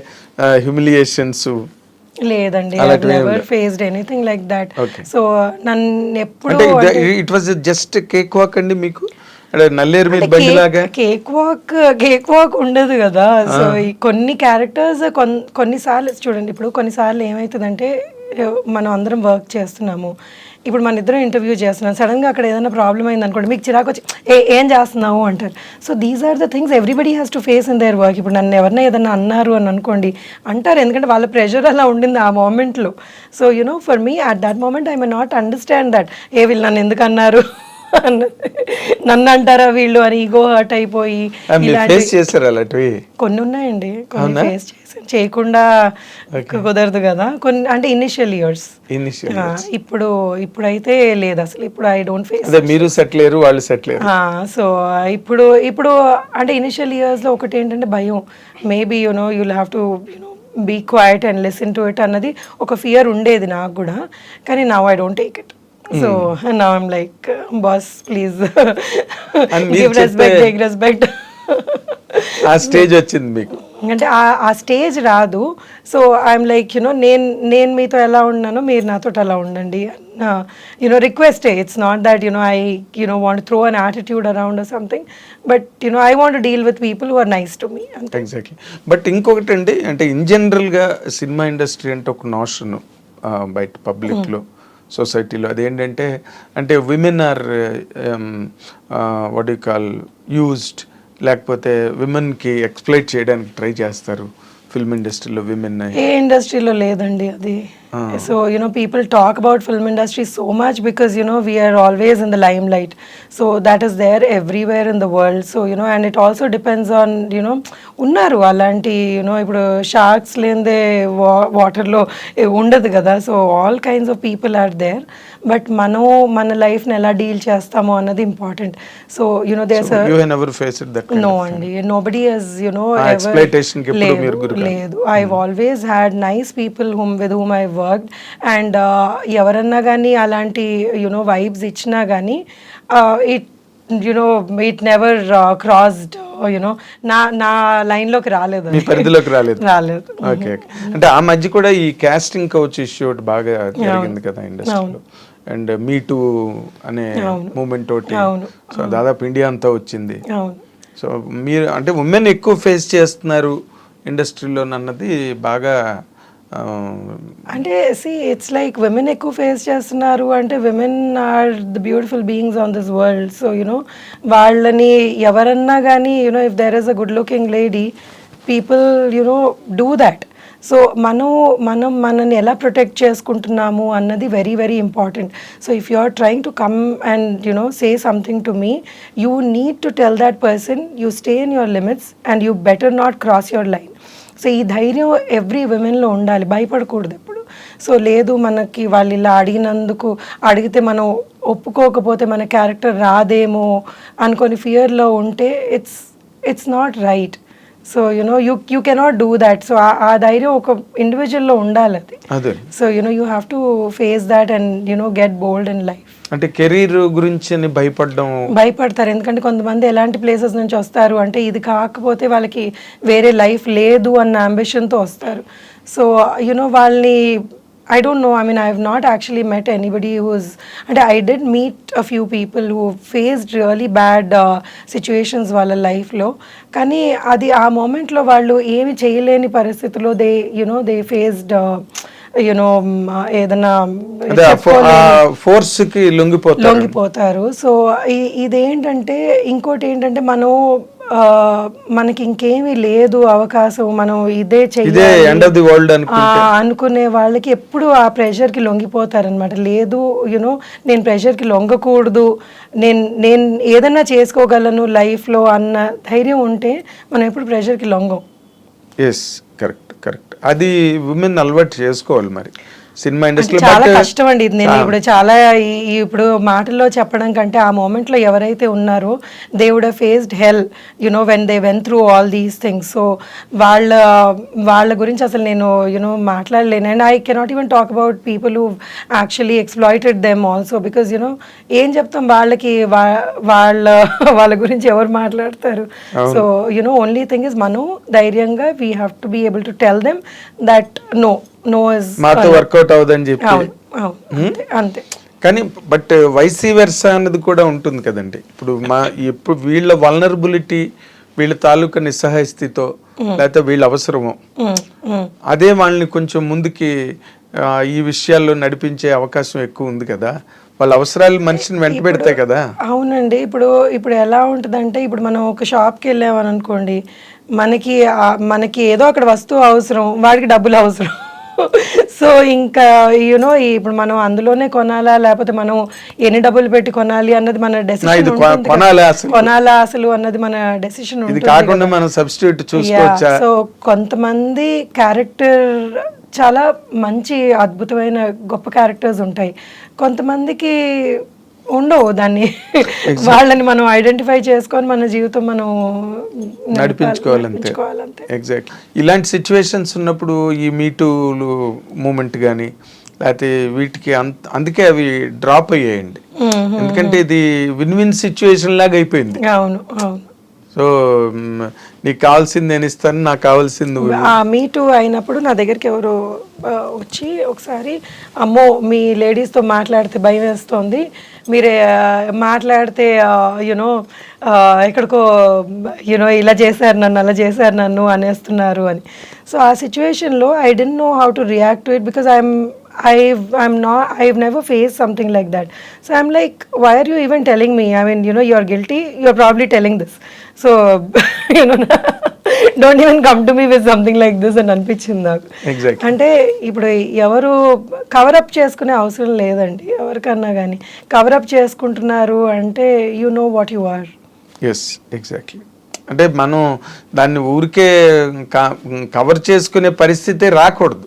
హ్యూమిలియేషన్స్? లేదండి, I never faced anything like that. So నన్ను ఎప్పుడు it was just cake walk అండి మీకు? నల్లేరు మీద బండిలాగా కేక్ వాక్ ఉండదు కదా. సో కొన్ని క్యారెక్టర్స్ కొన్నిసార్లు చూడండి, ఇప్పుడు కొన్నిసార్లు ఏమవుతుందంటే మనం అందరం వర్క్ చేస్తున్నాము, ఇప్పుడు మన ఇద్దరం ఇంటర్వ్యూ చేస్తున్నాం, సడన్గా అక్కడ ఏదైనా ప్రాబ్లం అయింది అనుకోండి, మీకు చిరాకు వచ్చి ఏం చేస్తున్నావు అంటారు. So these are the things everybody has to face in their work. ఇప్పుడు నన్ను ఎవరైనా ఏదైనా అన్నారు అని అనుకోండి అంటారు, ఎందుకంటే వాళ్ళ ప్రెషర్ అలా ఉండింది ఆ మూమెంట్లో. So you know for me at that moment I may not understand that వీళ్ళు నన్ను ఎందుకు అన్నారు, నన్ను అంటారా వీళ్ళు అని ఈగో హర్ట్ అయిపోయి కొన్ని ఉన్నాయండి. కొన్ని ఫేస్ చేసాను, చేయకుండా కుదరదు కదా కొన్ని, అంటే ఇనిషియల్ ఇయర్స్. ఇప్పుడైతే లేదు అసలు. ఇప్పుడు ఐ డోంట్ ఫేస్. మీరు సెటిల్ అయ్యారు, వాళ్ళు సెటిల్ అయ్యారు. సో ఇప్పుడు అంటే ఇనిషియల్ ఇయర్స్ లో ఒకటి ఏంటంటే భయం, maybe you know you'll have to you know be quiet and listen to it అన్నది ఒక ఫియర్ ఉండేది నాకు కూడా. కానీ now I don't take it. So now I'm like, boss, please give respect, take respect. ఆ స్టేజ్ వచ్చింది మీకు? అంటే ఆ స్టేజ్ రాదు. సో ఐఎమ్ లైక్ యునో నేను మీతో ఎలా ఉన్నానో మీరు నాతో అలా ఉండండి you know request. It's not that you know I you know want throw an attitude around something, but you know I want deal with people who are nice to me. Exactly. But ఇంకొకటి అండి, అంటే ఇన్ జనరల్గా సినిమా ఇండస్ట్రీ అంటే ఒక notion బయట పబ్లిక్లో సొసైటీలో అదేంటంటే, అంటే women are what you call used, లేకపోతే విమెన్కి ఎక్స్ప్లైట్ చేయడానికి ట్రై చేస్తారు ఫిల్మ్ ఇండస్ట్రీలో. విమెన్ ఏ ఇండస్ట్రీలో లేదండి అది. So you know people talk about film industry so much because you know we're always in the limelight. So that is there everywhere in the world. So you know and it also depends on you know ఉన్నారు అలాంటి you know ఇప్పుడు sharks లేనిదే వాటర్లో ఉండదు కదా. So all kinds of people are there. But మనం మన లైఫ్ని ఎలా డీల్ చేస్తామో అన్నది ఇంపార్టెంట్. సో యునో నో అండి, నోబడీ హస్ యునో లేదు. I always had nice people with whom I worked. And ఎవరన్నా కానీ అలాంటి యునో వైబ్స్ ఇచ్చినా కానీ it you know it never crossed you know నా లైన్లోకి రాలేదు, పరిధిలోకి రాలేదు. ఓకే. అంటే ఆ మధ్య కూడా ఈ కాస్టింగ్ కౌచ్ ఇష్యూ బాగా జరిగింది కదా ఇండస్ట్రీలో. అండ్ మీ టూ అనే మూమెంట్ తోటి సో దాదాపు ఇండియా అంతా వచ్చింది. సో మీరు అంటే ఉమెన్ ఎక్కువ ఫేస్ చేస్తున్నారు ఇండస్ట్రీలో అన్నది బాగా అంటే ఇట్స్ లైక్ విమెన్ ఎక్కువ ఫేస్ చేస్తున్నారు అంటే women are the beautiful beings on this world. So you know వాళ్ళని ఎవరన్నా కానీ you know if there is a good looking lady people you know do that. So మనని ఎలా ప్రొటెక్ట్ చేసుకుంటున్నాము అన్నది very very important. So if you are trying to come and you know say something to me, you need to tell that person you stay in your limits and you better not cross your line. So ఈ ధైర్యం every విమెన్లో ఉండాలి, భయపడకూడదు ఎప్పుడు. So లేదు మనకి వాళ్ళు ఇలా అడిగితే మనం ఒప్పుకోకపోతే మన క్యారెక్టర్ రాదేమో అనుకొని ఫియర్లో ఉంటే it's not right. So you know you cannot do that. So ఆ ధైర్యం ఒక ఇండివిజువల్లో ఉండాలి అది. అదే. So you know you have to face that and you know get bold in life. అంటే కెరీర్ గురించి అని భయపడతారు, ఎందుకంటే కొంతమంది ఎలాంటి ప్లేసెస్ నుంచి వస్తారు అంటే ఇది కాకపోతే వాళ్ళకి వేరే లైఫ్ లేదు అన్న అంబిషన్తో వస్తారు. సో యునో వాళ్ళని I don't know. I mean, I have not actually met anybody who's... And I did meet a few people who faced really bad situations వాళ్ళ లైఫ్లో. కానీ అది ఆ మూమెంట్లో వాళ్ళు ఏమి చేయలేని పరిస్థితుల్లో దే ఫేస్డ్ ఏదైనా ఫోర్స్ కి లొంగిపోతారు. సో ఇదేంటంటే ఇంకోటి ఏంటంటే మనకి ఇంకేమీ లేదు అవకాశం, మనం ఇదే చెయ్యాలి అనుకునే వాళ్ళకి ఎప్పుడు ఆ ప్రెషర్కి లొంగిపోతారనమాట. లేదు నేను ప్రెషర్కి లొంగకూడదు, నేను ఏదన్నా చేసుకోగలను లైఫ్లో అన్న ధైర్యం ఉంటే మనం ఎప్పుడు ప్రెషర్కి లొంగం. Yes, correct. అది విమెన్ అలవాటు చేసుకోవాలి. మరి సినిమా ఇండస్ట్రీ చాలా కష్టం అండి ఇది. నేను ఇప్పుడు చాలా ఇప్పుడు మాటల్లో చెప్పడం కంటే ఆ మూమెంట్ లో ఎవరైతే ఉన్నారో they would have faced hell when they went through all these things. So వాళ్ళ గురించి అసలు నేను మాట్లాడలేను. And I cannot even talk about people who actually exploited them also, because ఏం చెప్తాం వాళ్ళకి, వాళ్ళ గురించి ఎవరు మాట్లాడతారు. సో ఓన్లీ థింగ్ ఇస్ మనం ధైర్యంగా we have to be able to tell them that మాతో వర్కౌట్ అవుదని చెప్పి. అంతే. కానీ బట్ వైసీ వెర్సా అన్నది కూడా ఉంటుంది కదండి. ఇప్పుడు వీళ్ళ వల్నరబిలిటీ, వీళ్ళ తాలూకా నిస్సహాయ స్థితితో లేకపోతే వీళ్ళ అవసరమో అదే వాళ్ళని కొంచెం ముందుకి ఈ విషయాల్లో నడిపించే అవకాశం ఎక్కువ ఉంది కదా. వాళ్ళ అవసరాలు మనిషిని వెంట పెడతాయి కదా. అవునండి. ఇప్పుడు ఎలా ఉంటుందంటే, ఇప్పుడు మనం ఒక షాప్కి వెళ్ళామని అనుకోండి, మనకి ఏదో అక్కడ వస్తువు అవసరం, వాడికి డబ్బులు అవసరం. సో ఇంకా ఇప్పుడు మనం అందులోనే కొనాలా లేకపోతే మనం ఎన్ని డబ్బులు పెట్టి కొనాలి అన్నది మన డెసిషన్ ఉంటుంది. కొనాలా అసలు అన్నది మన డెసిషన్ ఉంటుంది. సో కొంతమంది క్యారెక్టర్ చాలా మంచి అద్భుతమైన గొప్ప క్యారెక్టర్స్ ఉంటాయి, కొంతమందికి ఉండవు. దాన్ని వాళ్ళని మనం ఐడెంటిఫై చేసుకొని మన జీవితం మనం నడిపించుకోవాలంతే. ఎగ్జాక్ట్లీ. ఇలాంటి సిచ్యువేషన్స్ ఉన్నప్పుడు ఈ మీటూ మూమెంట్ కానీ లేకపోతే వీటికి అందుకే అవి డ్రాప్ అయ్యాయండి. ఎందుకంటే ఇది విన్ విన్ సిచ్యువేషన్ లాగా అయిపోయింది. అవును. సో నీకు కావాల్సింది నేను ఇస్తాను, నాకు కావాల్సింది. మీటూ అయినప్పుడు నా దగ్గరికి ఎవరు వచ్చి ఒకసారి, అమ్మో మీ లేడీస్తో మాట్లాడితే భయం వేస్తుంది, మీరే మాట్లాడితే ఎక్కడికో ఇలా చేశారు నన్ను, అలా చేశారు నన్ను అనేస్తున్నారు అని. సో ఆ సిచ్యువేషన్లో I don't know how to react to it, because I've never faced something like that. So I'm like, why are you even telling me? I mean, you're guilty, you're probably telling this. So don't even come to me with something like this అని అనిపించింది నాకు. అంటే ఇప్పుడు ఎవరు cover up చేసుకునే అవసరం లేదండి ఎవరికన్నా కానీ. కవరప్ చేసుకుంటున్నారు అంటే you know what you are. Yes, exactly. అంటే మనం దాన్ని ఊరికే కవర్ చేసుకునే పరిస్థితి రాకూడదు.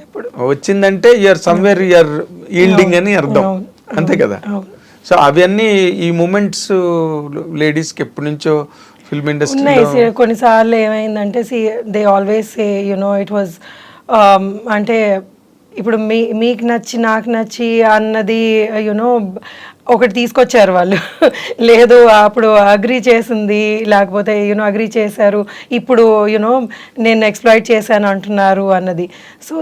ఎప్పుడు వచ్చిందంటే యూఆర్ సమ్వేర్ యూఆర్ ఈల్డింగ్ అని అర్థం, అంతే కదా. సో అవన్నీ ఈ మూమెంట్స్ లేడీస్కి ఎప్పటి నుంచో ఫిల్మ్ ఇండస్ట్రీ ఉన్నాయి. కొన్నిసార్లు ఏమైందంటే they always say it was అంటే ఇప్పుడు మీకు నచ్చి నాకు నచ్చి అన్నది ఒకటి తీసుకొచ్చారు వాళ్ళు, లేదు అప్పుడు అగ్రీ చేసింది, లేకపోతే అగ్రీ చేశారు, ఇప్పుడు నేను ఎక్స్‌ప్లాయిట్ చేశాను అంటున్నారు అన్నది. సో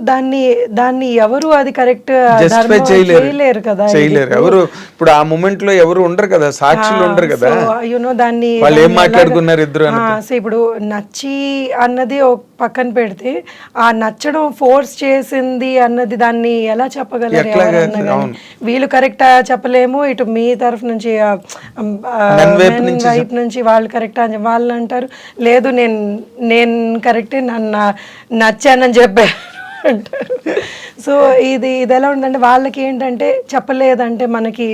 దాన్ని ఎవరు అది కరెక్ట్ చేయలేరు కదా. ఎవరు ఇప్పుడు ఆ మూమెంట్ లో ఎవరు ఉండరు కదా, సాక్షులు ఉండరు కదా. దాన్ని సో ఇప్పుడు నచ్చి అన్నది పక్కన పెడితే ఆ నచ్చడం ఫోర్స్ చేసింది అన్నది దాన్ని ఎలా చెప్పగలరు ఎవరన్నా కానీ. వీళ్ళు కరెక్టా చెప్పలేము, ఇటు మీ తరఫు నుంచి వైపు నుంచి వాళ్ళు కరెక్టా అని వాళ్ళు అంటారు, లేదు నేను కరెక్టే, నన్ను నచ్చానని చెప్పారు అంటారు. సో ఇది ఎలా ఉందంటే వాళ్ళకి ఏంటంటే చెప్పలేదంటే మనకి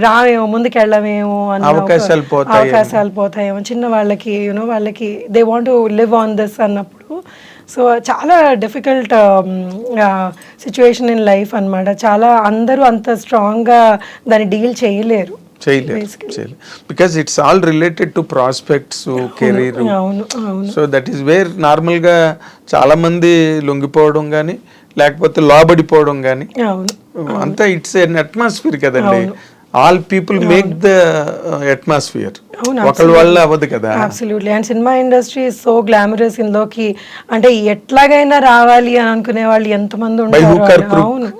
రామేమో ముందుకెళ్ళమేమో అన్న అవకాశాలు పోతాయేమో చిన్న వాళ్ళకి వాళ్ళకి they want to live on this అన్నప్పుడు. సో చాలా డిఫికల్ట్ సిచ్యువేషన్ ఇన్ లైఫ్ అనమాట. చాలా అందరూ అంత స్ట్రాంగ్గా దాన్ని డీల్ చేయలేరు. చేయలేదు because it's all related to prospects career. అవును అవును సో దట్ ఈస్ వేర్ నార్మల్గా చాలా మంది లొంగిపోవడం కానీ లేకపోతే లోబడిపోవడం కానీ అవును అంతా ఇట్స్ ఎన్ అట్మాస్ఫియర్ కదండి. All people make the atmosphere, ఒకళ్ళ వల్ల అవ్వదు కదా. Absolutely. And cinema industry is so glamorous, ఇందులోకి అంటే ఎట్లాగైనా రావాలి అని అనుకునే వాళ్ళు ఎంతమంది ఉంటారు. అవును,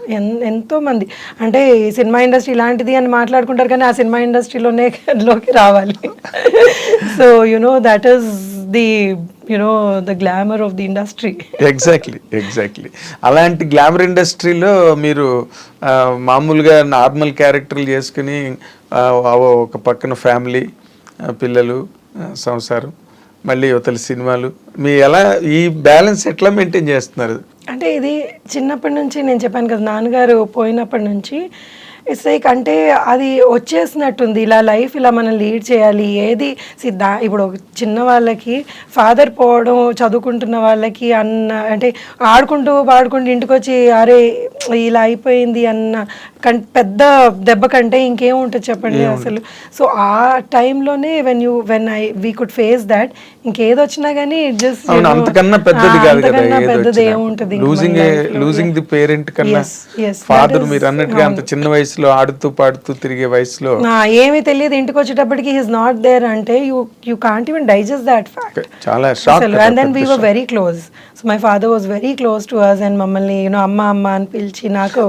ఎంతో మంది. అంటే ఈ సినిమా ఇండస్ట్రీ ఇలాంటిది అని మాట్లాడుకుంటారు కానీ ఆ సినిమా ఇండస్ట్రీలోకి రావాలి. So that is the the glamour of the industry. Exactly అలాంటి గ్లామర్ ఇండస్ట్రీలో మీరు మామూలుగా నార్మల్ క్యారెక్టర్లు చేసుకుని ఒక పక్కన ఫ్యామిలీ, పిల్లలు, సంసారం, మళ్ళీ యువతల సినిమాలు, మీ ఎలా ఈ బ్యాలెన్స్ ఎట్లా మెయింటైన్ చేస్తున్నారు? అంటే ఇది చిన్నప్పటి నుంచి నేను చెప్పాను కదా, నాన్నగారు పోయినప్పటి నుంచి ఇట్స్ లైక్ అంటే అది వచ్చేసినట్టుంది. ఇలా లైఫ్ ఇలా మనం లీడ్ చేయాలి. ఏది ఇప్పుడు చిన్న వాళ్ళకి ఫాదర్ పోవడం, చదువుకుంటున్న వాళ్ళకి అంటే ఆడుకుంటూ పాడుకుంటూ ఇంటికి వచ్చి అరే ఇలా అయిపోయింది అన్న పెద్ద దెబ్బ కంటే ఇంకేం ఉంటుంది చెప్పండి అసలు. సో ఆ టైంలోనే వీ కుడ్ ఫేస్ దాట్. ఇంకేది వచ్చినా కానీ జస్ట్ అంతకన్నా పెద్దది ఏముంటుంది. లూజింగ్ ది పేరెంట్ కన్నా ఫాదర్, మీరు అన్నట్టుగా అంత చిన్న వయసులో ఆడుతూ పాడుతూ తిరిగే వయసులో ఏమీ తెలియదు. ఇంటికి వచ్చేటప్పటికి హి ఇస్ నాట్ దేర్ అంటే you can't even digest that fact. చాలా shock. And then we were very close. So my father was very close to us and మమ్మల్ని అమ్మ అమ్మ అని పిలిచి నాకు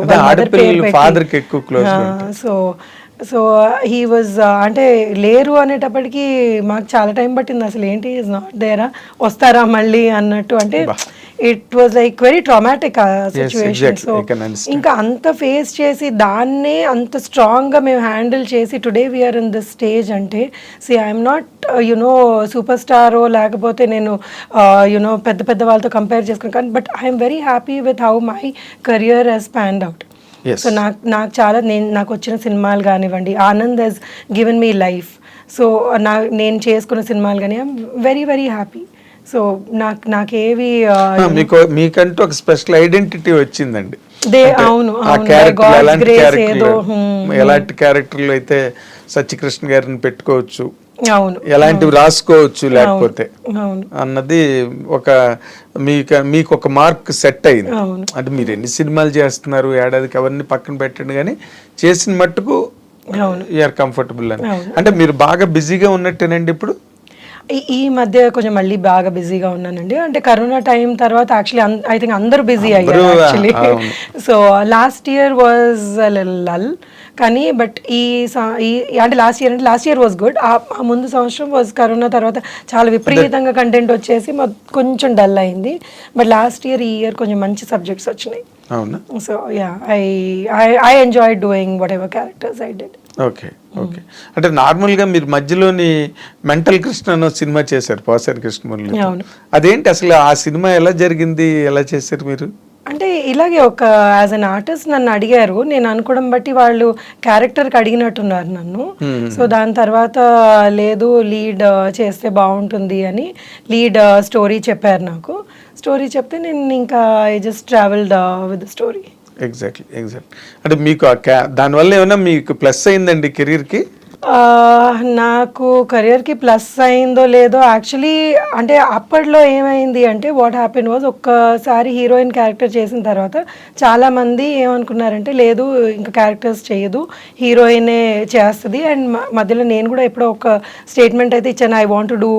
ఫాదర్ కి ఎక్కువ క్లోజ్. సో హీ వాజ్ అంటే లేరు అనేటప్పటికి మాకు చాలా టైం పట్టింది. అసలు ఏంటి ఈజ్ నాట్ దేరా, వస్తారా మళ్ళీ అన్నట్టు. అంటే it was like very traumatic situation. So ఇంకా అంత ఫేస్ చేసి దాన్నే అంత స్ట్రాంగ్గా మేము హ్యాండిల్ చేసి today we're in this stage అంటే ఐఎమ్ నాట్ సూపర్ స్టారో లేకపోతే నేను పెద్ద పెద్ద వాళ్ళతో కంపేర్ చేసుకున్నాను కానీ but I'm very happy with how my career has panned out. So నాకు చాలా నాకు వచ్చిన సినిమాలు కానివ్వండి, Anand has given me life. So నేను చేసుకున్న సినిమాలు కానీ I'm very very happy. So నాకేవి మీకంటూ ఒక స్పెషల్ ఐడెంటిటీ వచ్చిందండి. అవును, ఎలాంటి క్యారెక్టర్లు అయితే సత్యకృష్ణ గారిని పెట్టుకోవచ్చు, అవును, ఎలాంటివి రాసుకోవచ్చు లేకపోతే అన్నది మీకు ఒక మార్క్ సెట్ అయింది. అంటే మీరు ఎన్ని సినిమాలు చేస్తున్నారు ఏడాదికి అవన్నీ పక్కన పెట్టండి కానీ చేసిన మట్టుకు యూఆర్ కంఫర్టబుల్ అని. అంటే మీరు బాగా బిజీగా ఉన్నట్టేనండి ఇప్పుడు? ఈ మధ్య కొంచెం మళ్ళీ బాగా బిజీగా ఉన్నానండి. అంటే కరోనా టైం తర్వాత యాక్చువల్లీ ఐ థింక్ అందరూ బిజీ అయ్యారు actually. So last year was lull కానీ బట్ అంటే లాస్ట్ ఇయర్ వాజ్ గుడ్. ఆ ముందు సంవత్సరం వాజ్ కరోనా తర్వాత చాలా విపరీతంగా కంటెంట్ వచ్చేసి కొంచెం డల్ అయింది. బట్ లాస్ట్ ఇయర్, ఈ ఇయర్ కొంచెం మంచి సబ్జెక్ట్స్ వచ్చినాయి. So yeah I enjoy doing what ever characters I did. Okay. అంటే నార్మల్గా మీరు మధ్యలోని మెంటల్ కృష్ణ అనే సినిమా చేశారు పోసారి కృష్ణమురళి. అదేంటి అసలు ఆ సినిమా ఎలా జరిగింది, ఎలా చేశారు మీరు? అంటే ఇలాగే ఒక యాజ్ అన్ ఆర్టిస్ట్ నన్ను అడిగారు. నేను అనుకోవడం బట్టి వాళ్ళు క్యారెక్టర్కి అడిగినట్టున్నారు నన్ను. సో దాని తర్వాత లేదు లీడ్ చేస్తే బాగుంటుంది అని లీడ్ స్టోరీ చెప్పారు నాకు. స్టోరీ చెప్తే నేను ఇంకా I just travelled with the story. Exactly. అంటే మీకు దానివల్ల ఏమైనా మీకు ప్లస్ అయిందండి కెరీర్కి? నాకు కెరియర్కి ప్లస్ అయిందో లేదో యాక్చువల్లీ అంటే అప్పట్లో ఏమైంది అంటే వాట్ హ్యాపెన్ వాజ్ ఒక్కసారి హీరోయిన్ క్యారెక్టర్ చేసిన తర్వాత చాలామంది ఏమనుకున్నారంటే లేదు ఇంకా క్యారెక్టర్స్ చేయదు, హీరోయినే చేస్తుంది. అండ్ మధ్యలో నేను కూడా ఎప్పుడో ఒక స్టేట్మెంట్ అయితే ఇచ్చాను, I want to do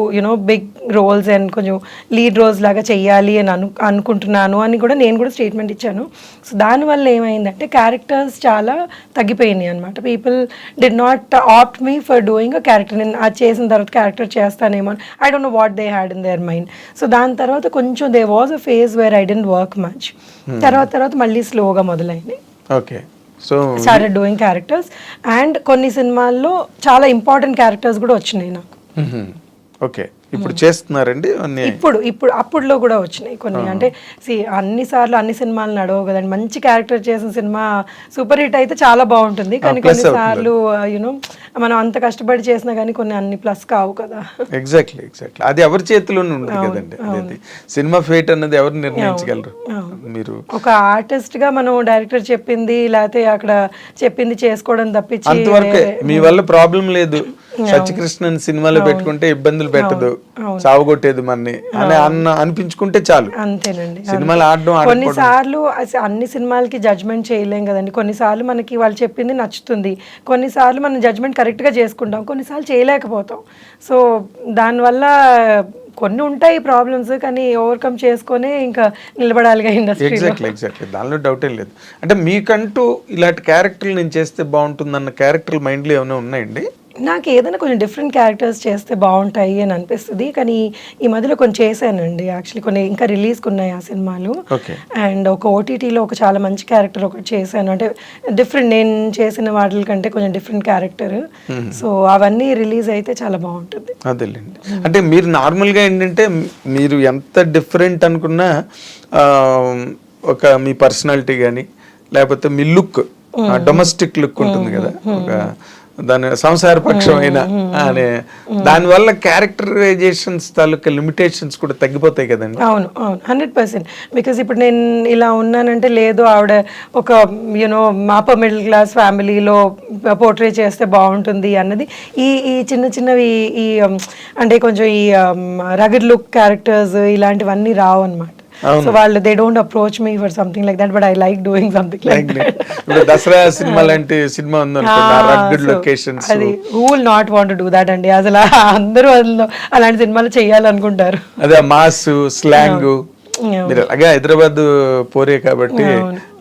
big roles and కొంచెం లీడ్ రోల్స్ లాగా చెయ్యాలి అని అనుకుంటున్నాను అని కూడా నేను కూడా స్టేట్మెంట్ ఇచ్చాను. సో దానివల్ల ఏమైందంటే క్యారెక్టర్స్ చాలా తగ్గిపోయినాయి అనమాట. People did not opt me for doing a character. నేను అది చేసిన తర్వాత క్యారెక్టర్ చేస్తానేమో I don't know what they had in their mind. So దాని తర్వాత కొంచెం there was a phase where I didn't work much. తర్వాత మళ్ళీ స్లోగా మొదలైంది. Okay. So started doing characters and కొన్ని సినిమాల్లో చాలా ఇంపార్టెంట్ క్యారెక్టర్స్ కూడా వచ్చినాయి నాకు. ఓకే. ఇప్పుడు చేస్తున్నారండి ఇప్పుడు అప్పుడులో కూడా వచ్చినాయి కొన్ని. అంటే అన్నిసార్లు అన్ని సినిమాలు నడవు కదండి. మంచి క్యారెక్టర్ చేసిన సినిమా సూపర్ హిట్ అయితే చాలా బాగుంటుంది కానీ కొన్నిసార్లు మనం అంత కష్టపడి చేసినా కానీ కొన్ని అన్ని ప్లస్ కావు కదా. ఎగ్జాక్ట్లీ అది ఎవరి చేతిలోనే ఉండదు కదండి. అది సినిమా ఫేట్ అన్నది ఎవరు నిర్ణయించగలరు. మీరు ఒక ఆర్టిస్ట్ గా మనం డైరెక్టర్ చెప్పింది లేకపోతే అక్కడ చెప్పింది చేసుకోవడం తప్పించి అంతవరకే. మీ వల్ల ప్రాబ్లం లేదు, సత్యకృష్ణన్ సినిమాలో పెట్టుకుంటే ఇబ్బందులు పెట్టదు, సావగొట్టేది మనని అని అనిపించుకుంటే చాలు. అంతేనండి. సినిమాలు ఆడడం కొన్నిసార్లు అన్ని సినిమాలకి జడ్జ్మెంట్ చేయలేం కదండి. కొన్నిసార్లు మనకి వాళ్ళు చెప్పింది నచ్చుతుంది, కొన్నిసార్లు మనం జడ్జ్మెంట్ కరెక్ట్ గా చేసుకుంటాం, కొన్నిసార్లు చేయలేకపోతాం. సో దానివల్ల కొన్ని ఉంటాయి ప్రాబ్లమ్స్, కానీ ఓవర్కమ్ చేసుకొని ఇంకా నిలబడాలిగా ఇండస్ట్రీలో. ఎగ్జాక్ట్లీ దానిలో డౌటే లేదు. అంటే మీకంటూ ఇలాంటి క్యారెక్టర్లు నేను చేస్తే బాగుంటుందన్న క్యారెక్టర్లు మైండ్లో ఏమైనా ఉన్నాయండి? నాకు ఏదైనా కొంచెం డిఫరెంట్ క్యారెక్టర్స్ చేస్తే బాగుంటాయి అని అనిపిస్తుంది, కానీ ఈ మధ్యలో కొన్ని చేశానండి. యాక్చువల్లీ కొన్ని ఇంకా రిలీజ్కి ఉన్నాయి ఆ సినిమాలు. అండ్ ఒక ఓటీటీలో ఒక చాలా మంచి క్యారెక్టర్ ఒకటి చేశాను, అంటే డిఫరెంట్, నేను చేసిన వాటి కంటే కొంచెం డిఫరెంట్ క్యారెక్టర్. సో అవన్నీ రిలీజ్ అయితే చాలా బాగుంటుంది. అదేలేండి. అంటే మీరు నార్మల్గా ఏంటంటే మీరు ఎంత డిఫరెంట్ అనుకున్నా ఒక మీ పర్సనాలిటీ కానీ లేకపోతే మీ లుక్, డొమెస్టిక్ లుక్ ఉంటుంది కదా, ఒక దాని సంసారపక్షమైన అనే దానివల్ల క్యారెక్టరైజేషన్స్ తాలూకా లిమిటేషన్స్ కూడా తగ్గిపోతాయి కదండి. అవును 100%. బికాస్ ఇప్పుడు నేను ఇలా ఉన్నానంటే లేదు ఆవిడ ఒక యూనో అప్పర్ మిడిల్ క్లాస్ ఫ్యామిలీలో పోర్ట్రే చేస్తే బాగుంటుంది అన్నది ఈ చిన్న చిన్నవి ఈ అంటే కొంచెం ఈ రగడ్ లుక్ క్యారెక్టర్స్ ఇలాంటివన్నీ రావు అనమాట. సో వాళ్ళు they don't approach me for something like that, but I like doing something like that. ఇప్పుడు దసరా సినిమా లాంటి సినిమా ఉందనుకోండి, లొకేషన్స్, అది who will not want to do that అండి. అసలు అందరూ అలాంటి సినిమాలు చేయాలనుకుంటారు. అదే మాస్ స్లాంగ్. మీరు అలాగే హైదరాబాద్ పోరే కాబట్టి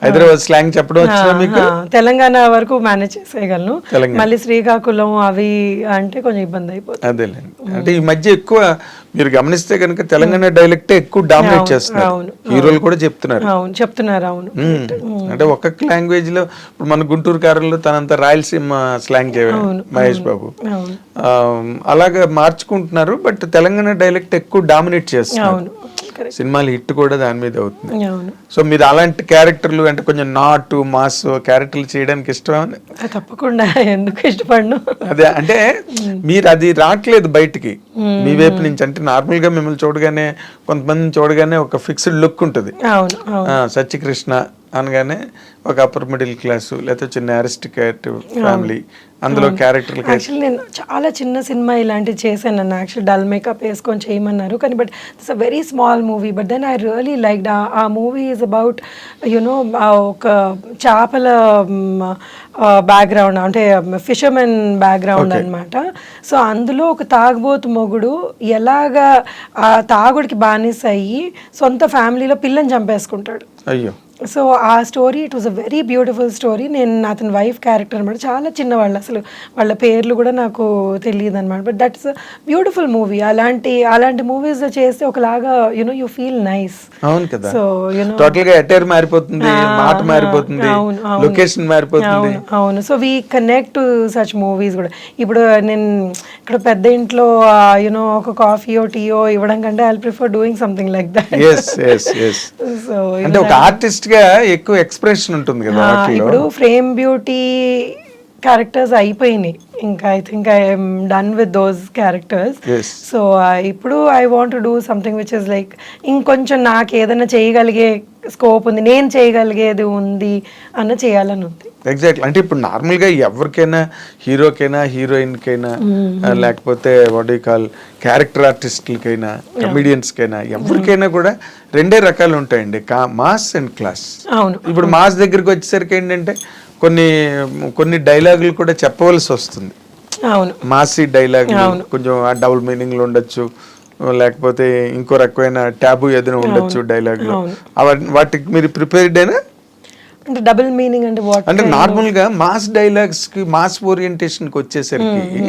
హైదరాబాద్ స్లాంగ్ చెప్పడం వచ్చినా మీకు? తెలంగాణ వరకు మేనేజ్ చేసేయగలను, మళ్ళీ శ్రీకాకుళం అవి అంటే కొంచెం ఇబ్బంది అయిపోతుంది. అదేలేండి. అంటే ఈ మధ్య ఎక్కువ మీరు గమనిస్తే కనుక తెలంగాణ డైలెక్ట్ ఎక్కువ డామినేట్ చేస్తున్నారు, హీరోలు కూడా చెప్తున్నారు. అవును. అంటే ఒక్కొక్క లాంగ్వేజ్ లో ఇప్పుడు మన గుంటూరు కారంలో తనంత రాయలసీమ స్లాంగ్ చేయడం మహేష్ బాబు అలాగా మార్చుకుంటున్నారు. బట్ తెలంగాణ డైలెక్ట్ ఎక్కువ డామినేట్ చేస్తున్నారు. సినిమాలు హిట్ కూడా దాని మీద అవుతుంది. సో మీరు అలాంటి క్యారెక్టర్లు అంటే కొంచెం నాటు మాస్ క్యారెక్టర్లు చేయడానికి ఇష్టం? తప్పకుండా, ఎందుకు ఇష్టపడను. అదే అంటే మీరు అది రావట్లేదు బయటికి మీ వైపు నుంచి. అంటే నార్మల్ గా మిమ్మల్ని చూడగానే కొంతమందిని చూడగానే ఒక ఫిక్స్డ్ లుక్ ఉంటుంది. సత్యకృష్ణ అనగానే ఒక అప్పర్ మిడిల్ క్లాస్ లేకపోతే చిన్న అరిస్టికేట్ ఫ్యామిలీ, అందులో క్యారెక్టర్. యాక్చువల్లీ నేను చాలా చిన్న సినిమా ఇలాంటివి చేశాను నన్ను. యాక్చువల్లీ డల్ మేకప్ వేసుకొని చేయమన్నారు, కానీ but it's a very small movie. But then I really like ఆ మూవీ ఈజ్ అబౌట్ యునో ఒక చేపల బ్యాక్గ్రౌండ్, అంటే ఫిషర్మెన్ బ్యాక్గ్రౌండ్ అనమాట. సో అందులో ఒక తాగుబోతు మొగుడు ఎలాగా ఆ తాగుడికి బానిస అయ్యి సొంత ఫ్యామిలీలో పిల్లని చంపేసుకుంటాడు. అయ్యో. సో ఆ story it was a very beautiful story. నేను అతని వైఫ్ క్యారెక్టర్ అనమాట, చాలా చిన్నవాళ్ళు, అసలు వాళ్ళ పేర్లు కూడా నాకు తెలియదు అనమాట. But that's beautiful movie. అలాంటి మూవీస్ చేస్తే ఒకలాగా యునో యూ ఫీల్ నైస్. అవును కదా. సో యునో టోటల్ గా అటైర్ మారిపోతుంది, మాట మారిపోతుంది, లొకేషన్ మారిపోతుంది. అవును. So we connect to such movies కూడా. ఇప్పుడు నేను ఇక్కడ పెద్ద ఇంట్లో యునో ఒక కాఫీయో టీయో ఇవ్వడం కంటే I prefer doing something like that. So అంటే ఒక ఆర్టిస్ట్ గా ఎక్కువ ఎక్స్ప్రెషన్ ఉంటుంది కదా. ఇప్పుడు ఫ్రేమ్ బ్యూటీ క్యారెక్టర్స్ అయిపోయినాయి, ఇంకా I think I'm done with those characters. So ఇప్పుడు I want to do something which is like ఇంకొంచెం నాకు ఏదైనా చేయగలిగే స్కోప్ ఉంది, నేను చేయగలిగేది ఉంది అన్న చేయాలని ఉంది. ఎగ్జాక్ట్లీ. అంటే ఇప్పుడు నార్మల్ గా ఎవరికైనా, హీరోకైనా హీరోయిన్ కైనా లేకపోతే వాట్ యు కాల్ క్యారెక్టర్ ఆర్టిస్టులకైనా కమెడియన్స్ కైనా ఎవరికైనా కూడా రెండే రకాలు ఉంటాయండి, మాస్ అండ్ క్లాస్. అవును. ఇప్పుడు మాస్ దగ్గరికి వచ్చేసరికి ఏంటంటే కొన్ని డైలాగులు కూడా చెప్పవలసి వస్తుంది. అవును. మాసి డైలాగులు కొంచెం డబుల్ మీనింగ్లు ఉండొచ్చు, లేకపోతే ఇంకో రకమైన ట్యాబు ఏదైనా ఉండొచ్చు డైలాగులు. వాటికి మీరు ప్రిపేర్డ్ అయినా? అంటే డబుల్ మీనింగ్ అంటే వాట్? అంటే నార్మల్ గా మాస్ డైలాగ్స్ కి, మాస్ ఓరియంటేషన్ కి వచ్చేసరికి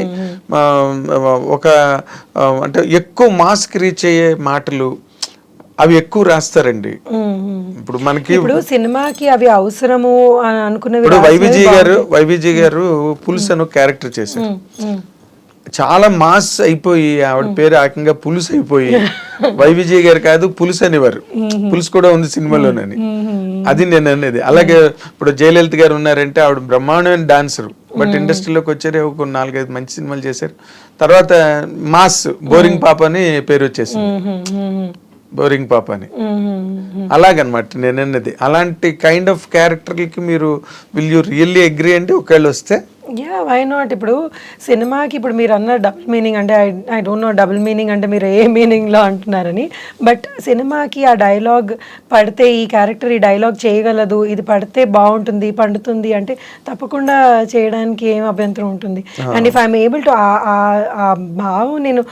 ఒక అంటే ఎక్కువ మాస్ కి రీచ్ అయ్యే మాటలు అవి ఎక్కువ రాస్తారండి. ఇప్పుడు మనకి సినిమాకి అవి అవసరము అని అనుకునేవి. ఇప్పుడు వైవిజీ గారు పులుసు అని క్యారెక్టర్ చేశారు, చాలా మాస్ అయిపోయి ఆవిడ పేరు ఏకంగా పులుసు అయిపోయి వైవిజయ్ గారు కాదు పులుసు అనేవారు. పులుసు కూడా ఉంది సినిమాలోనని, అది నేను అనేది. అలాగే ఇప్పుడు జయలలిత గారు ఉన్నారంటే ఆవిడ బ్రహ్మాండమైన డాన్సర్, బట్ ఇండస్ట్రీలోకి వచ్చారు, ఒక 4-5 మంచి సినిమాలు చేశారు. తర్వాత మాస్ బోరింగ్ పాప అని పేరు వచ్చేసింది, బోరింగ్ పాప అని. అలాగనమాట నేను అన్నది. అలాంటి కైండ్ ఆఫ్ క్యారెక్టర్లకి మీరు విల్ యూ రియల్లీ అగ్రీ అంటే ఒకవేళ వస్తే? Yeah, why not. ఇప్పుడు సినిమాకి ఇప్పుడు మీరు అన్న డబుల్ మీనింగ్ అంటే I don't know double meaning అంటే మీరు ఏ మీనింగ్లో అంటున్నారని, బట్ సినిమాకి ఆ డైలాగ్ పడితే ఈ క్యారెక్టర్ ఈ డైలాగ్ చేయగలదు, ఇది పడితే బాగుంటుంది పండుతుంది అంటే తప్పకుండా చేయడానికి ఏం అభ్యంతరం ఉంటుంది. And if I'm able to ఆ భావం నేను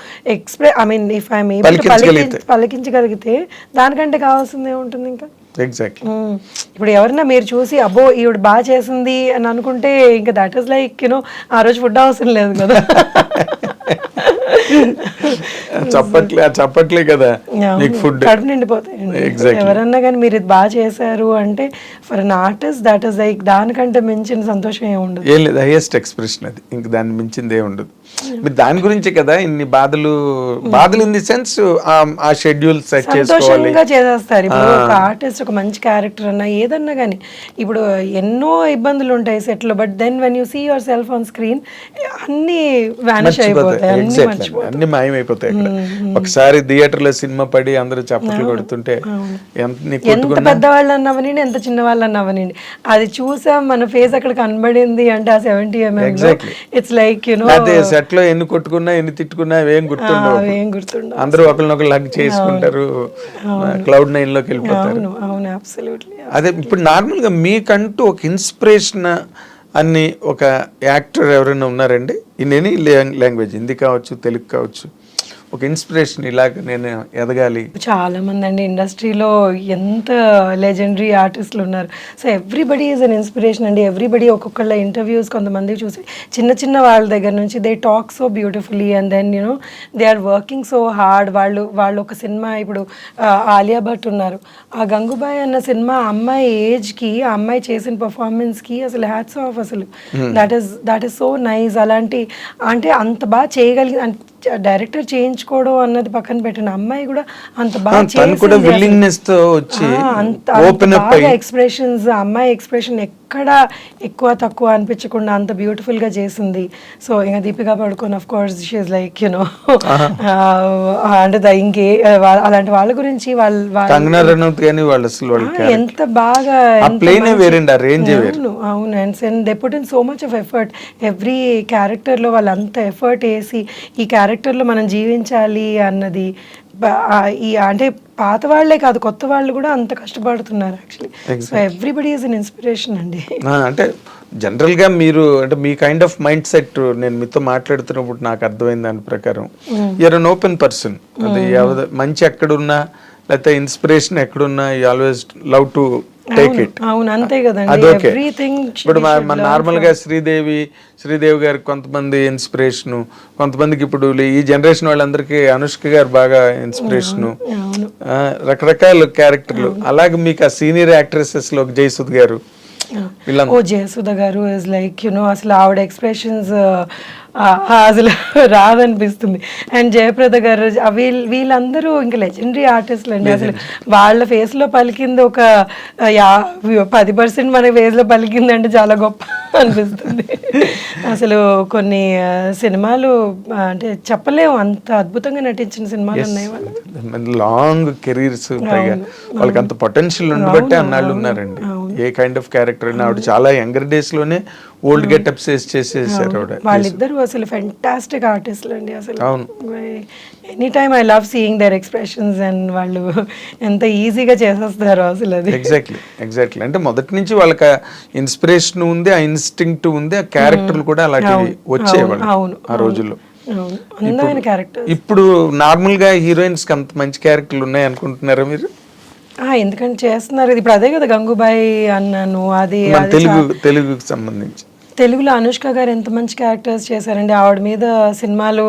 ఇఫ్ ఐఎమ్ ఏబుల్ టు పలికించగలిగితే దానికంటే కావాల్సింది ఏముంటుంది ఇంకా. ఎగ్జాక్ట్లీ. ఇప్పుడు ఎవరన్నా మీరు చూసి అబ్బో ఈవిడ బాగా చేసింది అని అనుకుంటే ఇంకా దట్ ఈస్ లైక్ ఆ రోజు ఫుడ్ అవసరం లేదు కదా. చెప్పట్లే కదా నీకు ఫుడ్, కడుపు నిండిపోతాయి. ఎవరన్నా కానీ మీరు ఇది బాగా చేశారు అంటే for an artist that is like దానికంటే మించిన సంతోషం ఏమి ఉండదు. ఏం లేదు, హైయెస్ట్ ఎక్స్ప్రెషన్ అది, ఇంక దాన్ని మించింది ఏమి ఉండదు. మీరు దాని గురించే కదా ఇన్ని బాధలు ఇన్ ది సెన్స్ ఆ షెడ్యూల్ సెట్ చేసుకోవాలి, సంతోషంగా చేసేస్తారు. ఇప్పుడు ఒక ఆర్టిస్ట్ ఒక మంచి క్యారెక్టర్ అన్నా ఏదన్నా కానీ ఇప్పుడు ఎన్నో ఇబ్బందులు ఉంటాయి సెట్ లో, but then when you see yourself on screen అన్ని వానిష్ అయిపోతాయి, అన్ని మాయమైపోతాయి. ఒకసారి థియేటర్ లో సినిమా పడి అందరూ చప్పట్లు కొడుతుంటే ఎంత పెద్దవాళ్ళు అన్నవనండి ఎంత చిన్న వాళ్ళు అన్నవనండి అది చూసాం మన ఫేస్ అక్కడ కనబడింది అంటే ఆ 70 mm ఇట్స్ లైక్ సెట్ లో ఎన్ని కొట్టుకున్నా ఎన్ని తిట్టుకున్నా ఏం గుర్తుండవు. అందరూ ఒకరినొకరు హగ్ చేసుకుంటారు, క్లౌడ్ 9 లోకి వెళ్ళిపోతారు. అదే ఇప్పుడు నార్మల్ గా మీకంటూ ఒక ఇన్స్పిరేషన్ అన్ని ఒక యాక్టర్ ఎవరైనా ఉన్నారండి ఇన్ ఎనీ లాంగ్వేజ్, హిందీ కావచ్చు తెలుగు కావచ్చు, ఒక ఇన్స్పిరేషన్ ఇలాగ నేను ఎదగాలి? చాలా మంది అండి ఇండస్ట్రీలో ఎంత లెజెండరీ ఆర్టిస్టులు ఉన్నారు. So everybody is an inspiration అండి. ఎవ్రీబడి ఒక్కొక్కళ్ళ ఇంటర్వ్యూస్ కొంతమంది చూసి చిన్న చిన్న వాళ్ళ దగ్గర నుంచి they talk so beautifully and then they are working so hard. వాళ్ళు ఒక సినిమా ఇప్పుడు ఆలియా భట్ ఉన్నారు, ఆ గంగూబాయ్ అన్న సినిమా అమ్మాయి ఏజ్కి ఆ అమ్మాయి చేసిన పర్ఫార్మెన్స్కి అసలు హ్యాట్స్ ఆఫ్. అసలు దట్ ఈస్ సో నైస్. అలాంటి అంటే అంత బాగా చేయగలిగి డైరెక్టర్ చేయించుకోవడం అన్నది పక్కన పెట్టిన అమ్మాయి కూడా అంత బాగా ఎక్స్ప్రెషన్స్, అమ్మాయి ఎక్స్ప్రెషన్ ఎక్కడ ఎక్కువ తక్కువ అనిపించకుండా అంత బ్యూటిఫుల్ గా చేసింది. సో ఇంకా Deepika Padukone of course she is like అంటే ఇంకే అలాంటి వాళ్ళ గురించి ఎంత బాగా అవును. And they put in so much of effort. Every character లో వాళ్ళు అంత ఎఫర్ట్ వేసి ఈ క్యారెక్టర్ లో మనం జీవించాలి అన్నది అంటే పాత వాళ్లే కాదు కొత్త వాళ్ళు కూడా అంత కష్టపడుతున్నారు actually. So everybody is an inspiration అండి. అంటే జనరల్ గా మీరు అంటే మీ కైండ్ ఆఫ్ మైండ్ సెట్ నేను మీతో మాట్లాడుతున్నప్పుడు నాకు అర్థమైంది దాని ప్రకారం యూఆర్ అన్ ఓపెన్ పర్సన్. అది మంచి ఎక్కడున్నా లేకపోతే ఇన్స్పిరేషన్ ఎక్కడున్నా you always love to take it. అవును, అంతే కదండి. అదొకే. ఇప్పుడు నార్మల్ గా శ్రీదేవి గారికి కొంతమంది ఇన్స్పిరేషన్, కొంతమందికి ఇప్పుడు ఈ జనరేషన్ వాళ్ళందరికీ అనుష్క గారు బాగా ఇన్స్పిరేషన్, రకరకాల క్యారెక్టర్లు. అలాగే మీకు ఆ సీనియర్ యాక్ట్రెసెస్ లో జయసుధ గారు, జయసుధ గారు ఇస్ లైక్ అసలు ఆవిడ ఎక్స్ప్రెషన్స్ అసలు రాదనిపిస్తుంది. అండ్ జయప్రద గారు వీళ్ళందరూ ఇంకా లెజెండరీ ఆర్టిస్టులు అండి. అసలు వాళ్ళ ఫేస్ లో పలికింది ఒక 10% మన ఫేస్ లో పలికిందంటే చాలా గొప్ప అనిపిస్తుంది. అసలు కొన్ని సినిమాలు అంటే చెప్పలేము, అంత అద్భుతంగా నటించిన సినిమాలు ఉన్నాయి వాళ్ళు. లాంగ్ కెరీర్స్, వాళ్ళకి అంత పొటెన్షియల్ ఉండబట్టే అన్నాళ్ళు ఉన్నారండి. ఏ కైండ్ ఆఫ్ క్యారెక్టర్ అయినా ఆవిడ చాలా యంగర్ డేస్ లోనే ఓల్డ్ గెటప్స్ చేసేసారు ఆవిడ. వాళ్ళిద్దరు అసలు ఫెంటాస్టిక్ ఆర్టిస్టులు అండి. అసలు any time I love seeing their expressions and వాళ్ళు ఎంత ఈజీగా చేసేస్తారు అసలు. అది ఎగ్జాక్ట్లీ అంటే మొదటి నుంచి వాళ్ళకి ఇన్స్పిరేషన్ ఉంది, ఆ ఇన్స్టింక్ట్ ఉంది, ఆ క్యారెక్టర్లు కూడా అలాగే వచ్చేవాళ్ళు ఆ రోజుల్లో. ఇప్పుడు నార్మల్ గా హీరోయిన్స్ కి అంత మంచి క్యారెక్టర్లు ఉన్నాయి అనుకుంటున్నారా మీరు? ఎందుకంటే చేస్తున్నారు. ఇప్పుడు అదే కదా గంగూబాయి అన్నాను, అది తెలుగుకి సంబంధించి. తెలుగులో అనుష్క గారు ఎంత మంచి క్యారెక్టర్స్ చేశారండి. ఆవిడ మీద సినిమాలు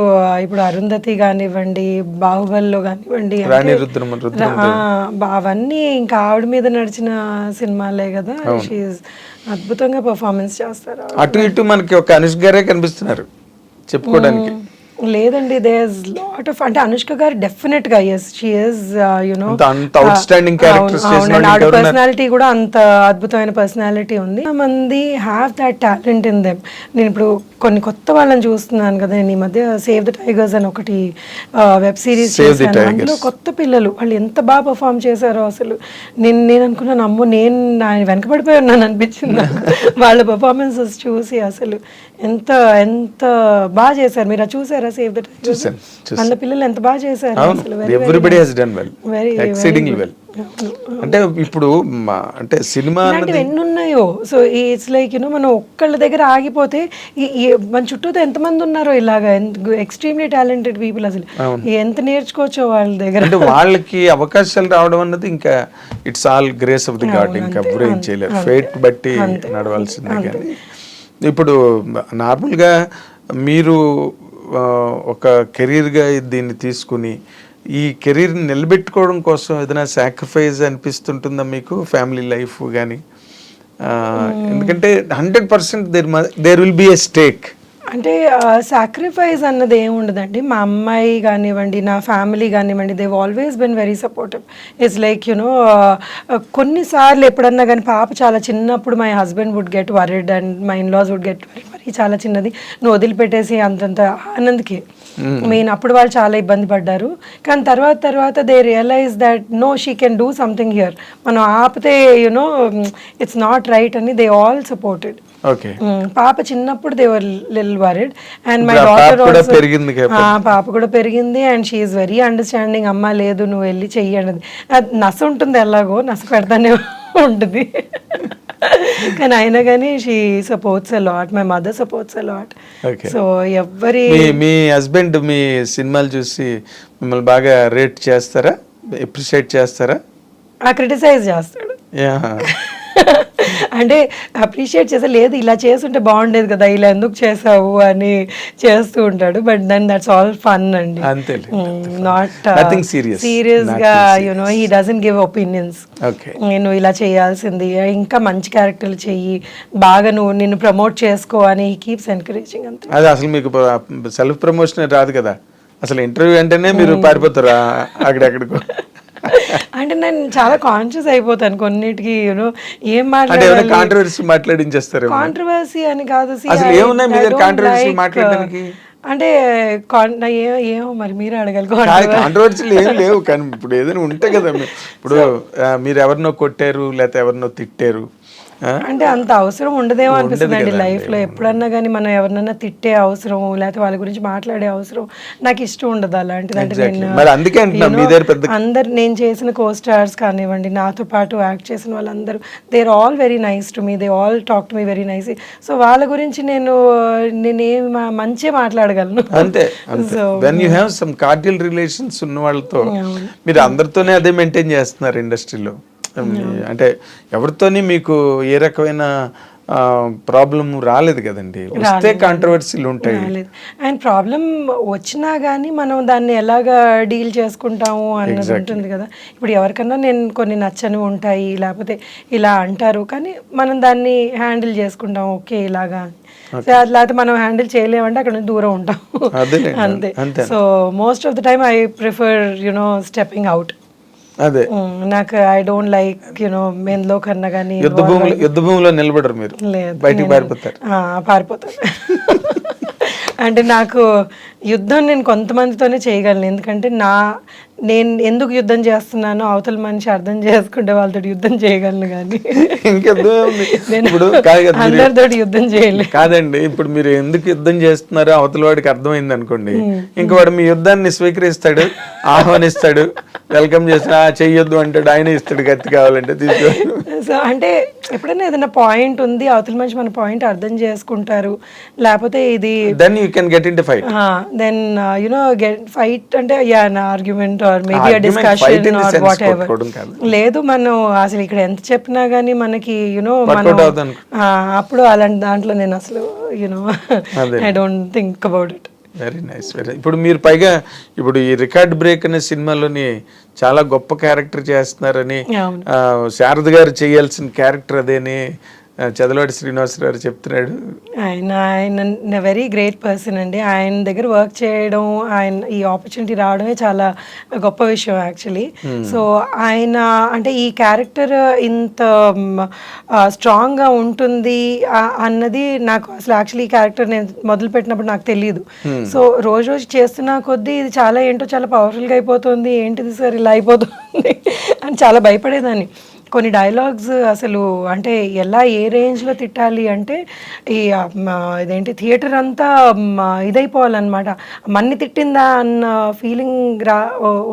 ఇప్పుడు అరుంధతి కానివ్వండి, బాహుబలిలో కానివ్వండి, అవన్నీ ఇంకా ఆవిడ మీద నడిచిన సినిమాలే కదా. షీఈస్ అద్భుతంగా పర్ఫార్మెన్స్ చేస్తారు. అటు ఇటు మనకి ఒక అనుష్క గారే కనిపిస్తున్నారు చెప్పుకోవడానికి. లేదండి, దేర్ లాట్ ఆఫ్, అంటే అనుష్క గారు డెఫినెట్ గా ఎస్ షీ ఇస్ యునో అంత అవుట్స్టాండింగ్ క్యారెక్టర్స్ చేసిన ఆవిడ పర్సనాలిటీ కూడా అంత అద్భుతమైన పర్సనాలిటీ ఉంది. మంది have that talent in them. నేను ఇప్పుడు కొన్ని కొత్త వాళ్ళని చూస్తున్నాను కదా, నేను ఈ మధ్య సేవ్ ద టైగర్స్ అని ఒకటి వెబ్ సిరీస్ చేశాను. అందులో కొత్త పిల్లలు వాళ్ళు ఎంత బాగా పర్ఫామ్ చేశారో అసలు నేను అనుకున్నాను, అమ్మో నేను ఆయన వెనకబడిపోయి ఉన్నాను అనిపించింది వాళ్ళ పర్ఫార్మెన్సెస్ చూసి. అసలు ఎంత ఎంత బాగా చేశారు. మీరు చూసారా సేవ్ ద టైగర్స్? అందులో పిల్లలు ఎంత బాగా చేశారు అసలు. Everybody has done well, exceedingly well. అంటే ఇప్పుడు అంటే సినిమా ఎన్ని ఉన్నాయో. సో ఇట్స్ లైక్ యూనో మనం ఒక్కళ్ళ దగ్గర ఆగిపోతే మన చుట్టూతో ఎంతమంది ఉన్నారో ఇలాగా ఎక్స్ట్రీమ్లీ టాలెంటెడ్ పీపుల్, అసలు ఎంత నేర్చుకోవచ్చో వాళ్ళ దగ్గర. అంటే వాళ్ళకి అవకాశాలు రావడం అన్నది ఇంకా it's all grace of the God. ఇంకా ఎవరు ఏం చేయలేరు, ఫేట్ బట్టి నడవాల్సిందే. కానీ ఇప్పుడు నార్మల్గా మీరు ఒక కెరీర్గా దీన్ని తీసుకుని ఈ కెరీర్ని నిలబెట్టుకోవడం కోసం ఏదైనా సాక్రిఫైస్ అనిపిస్తుంటుందా మీకు, ఫ్యామిలీ లైఫ్ కానీ? ఎందుకంటే 100% there will be a stake. అంటే సాక్రిఫైస్ అన్నది ఏమి ఉండదండి. మా అమ్మాయి కానివ్వండి, నా ఫ్యామిలీ కానివ్వండి, they always been very supportive. It's like you know కొన్నిసార్లు ఎప్పుడన్నా కానీ పాప చాలా చిన్నప్పుడు my husband would get worried and my in-laws would get worried, మరి చాలా చిన్నది నువ్వు వదిలిపెట్టేసి అంతంత ఆనంద్కి మెయిన్ అప్పుడు వాళ్ళు చాలా ఇబ్బంది పడ్డారు. కానీ తర్వాత they realize that no she can do something here, మనం ఆపితే యునో ఇట్స్ నాట్ రైట్ అని దే ఆల్ సపోర్టెడ్. పాప చిన్నప్పుడు they were little worried and my daughter also, పాప కూడా పెరిగింది and she is very understanding. అమ్మ లేదు నువ్వు వెళ్ళి చెయ్యి అన్నది. నస ఉంటుంది, ఎలాగో నస పెడతానే ఉంటుంది. కానీ అయినా కానీ she supports a lot, my mother supports a lot. So ఎవరి మీ హస్బెండ్ మీ సినిమాలు చూసి మిమ్మల్ని బాగా రేట్ చేస్తారా, అప్రిషియేట్ చేస్తారా? క్రిటిసైజ్ చేస్తాడు. అంటే అప్రిషియేట్ చేసా లేదు, ఇలా చేస్తుంటే బాగుండేది కదా, ఇలా ఎందుకు చేసావు అని చేస్తూ ఉంటాడు. But then that's all fun అండి, నాట్ సీరియస్ గా you know he doesn't give opinions. నేను ఇలా చేయాల్సింది, ఇంకా మంచి క్యారెక్టర్లు చెయ్యి, బాగా నువ్వు నిన్ను ప్రమోట్ చేసుకో అని హీ కీప్స్ ఎంకరేజింగ్. అంతే. అది అసలు మీకు సెల్ఫ్ ప్రమోషన్ రాదు కదా, అసలు ఇంటర్వ్యూ అంటేనే మీరు పారిపోతారా అక్కడెక్కడికో? అంటే నేను చాలా కాన్షియస్ అయిపోతాను కొన్నిటికి, యూనో ఏం మాట్లాడాలి, కాంట్రవర్సీ అని కాదు. అంటే ఏమో మరి మీరే అడగాలి. కాంట్రవర్సీలు ఏం లేవు, కానీ ఇప్పుడు ఏదైనా ఉంటే కదా. ఇప్పుడు మీరు ఎవరినో కొట్టారు లేకపోతే ఎవరినో తిట్టారు అంటే అంత అవసరం ఉండదేమో అనిపిస్తుంది అండి లైఫ్ లో. ఎప్పుడన్నా కానీ మనం ఎవరినైనా తిట్టే అవసరం లేకపోతే వాళ్ళ గురించి మాట్లాడే అవసరం నాకు ఇష్టం ఉండదు అలాంటిది. అంటే నేను అందరు నేను చేసిన కో స్టార్స్ కానివ్వండి, నాతో పాటు యాక్ట్ చేసిన వాళ్ళందరూ they are all very nice to me, they all talk to me very nice. So వాళ్ళ గురించి నేనేం మంచిగా మాట్లాడగలను. అంతే. When you have some cordial relations ఉన్న వాళ్ళతో మీరు అందరితోనే అదే మెయింటైన్ చేస్తున్నారు ఇండస్ట్రీలో. అంటే ఎవరితోని మీకు ఏ రకమైన ప్రాబ్లం రాలేదు కదండి, వస్తే కాంట్రవర్సీలు ఉంటాయి. అండ్ ప్రాబ్లం వచ్చినా కానీ మనం దాన్ని ఎలాగా డీల్ చేసుకుంటాము అన్నది ఉంటుంది కదా. ఇప్పుడు ఎవరికన్నా నేను కొన్ని నచ్చని ఉంటాయి లేకపోతే ఇలా అంటారు, కానీ మనం దాన్ని హ్యాండిల్ చేసుకుంటాం. ఓకే ఇలాగా, లేకపోతే మనం హ్యాండిల్ చేయలేమంటే అక్కడ నుంచి దూరం ఉంటాం అంతే. So most of the time I prefer you know stepping out. అదే నాకు ఐ డోంట్ లైక్ యునో మెయిన్లో కన్నా కానీ యుద్ధ భూమిలో నిలబడరు మీరు, బయటికి పారిపోతారు. అంటే నాకు యుద్ధం నేను కొంతమందితోనే చేయగలను, ఎందుకంటే నేను ఎందుకు యుద్ధం చేస్తున్నానో అవతల మనిషి అర్థం చేసుకుంటే వాళ్ళతో యుద్ధం చేయగలను, కానీ అందరితో యుద్ధం చేయలేదు. కాదండి, ఇప్పుడు మీరు ఎందుకు యుద్ధం చేస్తున్నారో అవతల వాడికి అర్థమైంది అనుకోండి, ఇంకా వాడు మీ యుద్ధాన్ని స్వీకరిస్తాడు, ఆహ్వానిస్తాడు, వెల్కమ్ చేసిన చెయ్యొద్దు అంటాడు, ఆయన ఇస్తాడు కత్తి కావాలంటే తీసుకో. సో అంటే ఎప్పుడైనా ఏదైనా పాయింట్ ఉంది, అవతల మనిషి మన పాయింట్ అర్థం చేసుకుంటారు, లేకపోతే ఇది then you can get into fight. Then you know get fight అంటే an argument or maybe a discussion or whatever. లేదు మనం అసలు ఇక్కడ ఎంత చెప్పినా గానీ మనకి యునో మనం అప్పుడు అలాంటి దాంట్లో నేను అసలు you know I don't think about it. Very nice. ఇప్పుడు మీరు పైగా ఇప్పుడు ఈ రికార్డ్ బ్రేక్ అనే సినిమాలోని చాలా గొప్ప క్యారెక్టర్ చేస్తున్నారని, శారద గారు చేయాల్సిన క్యారెక్టర్ అదేని చదలవాడి శ్రీనివాసరావు చెప్తున్నాడు. ఆయన వెరీ గ్రేట్ పర్సన్ అండి. ఆయన దగ్గర వర్క్ చేయడం, ఆయన ఈ ఆపర్చునిటీ రావడమే చాలా గొప్ప విషయం యాక్చువల్లీ. సో ఆయన అంటే ఈ క్యారెక్టర్ ఇంత స్ట్రాంగ్గా ఉంటుంది అన్నది నాకు అసలు యాక్చువల్లీ ఈ క్యారెక్టర్ నేను మొదలుపెట్టినప్పుడు నాకు తెలియదు. సో రోజు రోజు చేస్తున్న కొద్దీ ఇది చాలా ఏంటో చాలా పవర్ఫుల్గా అయిపోతుంది, ఏంటిది సార్ ఇలా అయిపోతుంది అని చాలా భయపడేదాన్ని. కొన్ని డైలాగ్స్ అసలు అంటే ఎలా ఏ రేంజ్లో తిట్టాలి అంటే ఈ ఇదేంటి థియేటర్ అంతా ఇదైపోవాలన్నమాట, మన్ని తిట్టిందా అన్న ఫీలింగ్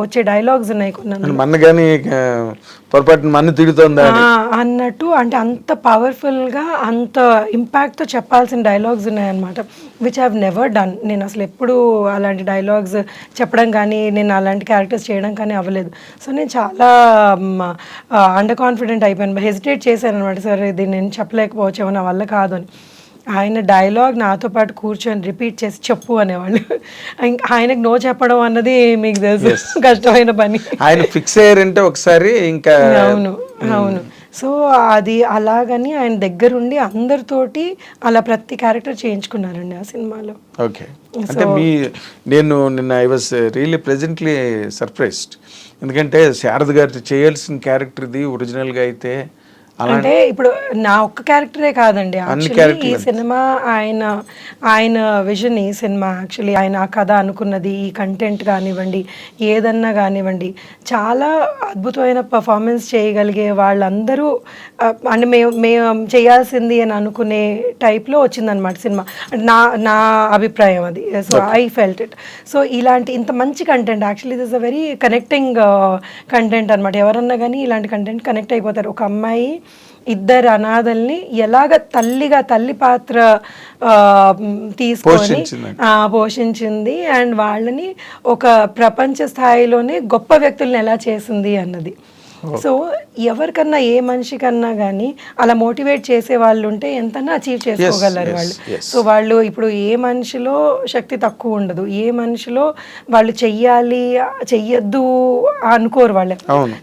వచ్చే డైలాగ్స్ ఉన్నాయి కొన్ని. మన్నగాని పొరపాటు మన్ను తిడుతుందా అన్నట్టు, అంటే అంత పవర్ఫుల్గా అంత ఇంపాక్ట్తో చెప్పాల్సిన డైలాగ్స్ ఉన్నాయన్నమాట, విచ్ హ్యావ్ నెవర్ డన్. నేను అసలు ఎప్పుడు అలాంటి డైలాగ్స్ చెప్పడం కానీ నేను అలాంటి క్యారెక్టర్స్ చేయడం కానీ అవ్వలేదు. సో నేను చాలా అండర్ కాన్ఫిడెంట్ అయిపోయాను, హెసిటేట్ చేశాను అనమాట, సరే ఇది నేను చెప్పలేకపోవచ్చేమో, నా వల్ల కాదు అని. ఆయన డైలాగ్ నాతో పాటు కూర్చొని రిపీట్ చేసి చెప్పు అనేవాళ్ళు. ఆయనకు నో చెప్పడం అన్నది మీకు తెలుసు కష్టమైన పని. ఆయన ఫిక్స్ అయ్యారంటే ఒకసారి ఇంకా. అవును అవును. సో అది అలాగని ఆయన దగ్గరుండి అందరితోటి అలా ప్రతి క్యారెక్టర్ చేయించుకున్నారండి ఆ సినిమాలో. ఓకే, అంటే నేను నిన్న I was really presently surprised. ఎందుకంటే శారద గారు చేయాల్సిన క్యారెక్టర్ ఇది ఒరిజినల్గా అయితే. అంటే ఇప్పుడు నా ఒక్క క్యారెక్టరే కాదండి యాక్చువల్లీ ఈ సినిమా, ఆయన విజన్ ఈ సినిమా యాక్చువల్లీ, ఆయన ఆ కథ అనుకున్నది, ఈ కంటెంట్ కానివ్వండి ఏదన్నా కానివ్వండి, చాలా అద్భుతమైన పర్ఫార్మెన్స్ చేయగలిగే వాళ్ళందరూ అంటే మేము చేయాల్సింది అని అనుకునే టైప్లో వచ్చిందనమాట సినిమా. నా అభిప్రాయం అది. So I felt it. So ఇలాంటి ఇంత మంచి content actually this a very connecting content అనమాట. ఎవరన్నా కానీ ఇలాంటి కంటెంట్ కనెక్ట్ అయిపోతారు. ఒక అమ్మాయి ఇద్దరు అనాథల్ని ఎలాగ తల్లి పాత్ర తీసుకొని పోషించింది అండ్ వాళ్ళని ఒక ప్రపంచ స్థాయిలోనే గొప్ప వ్యక్తులను ఎలా చేసింది అన్నది. సో ఎవరికన్నా ఏ మనిషికన్నా కానీ అలా మోటివేట్ చేసే వాళ్ళు ఉంటే ఎంతన్నా అచీవ్ చేసుకోగలరు వాళ్ళు. సో వాళ్ళు ఇప్పుడు ఏ మనిషిలో శక్తి తక్కువ ఉండదు, ఏ మనిషిలో వాళ్ళు చెయ్యొద్దు అనుకోరు, వాళ్ళు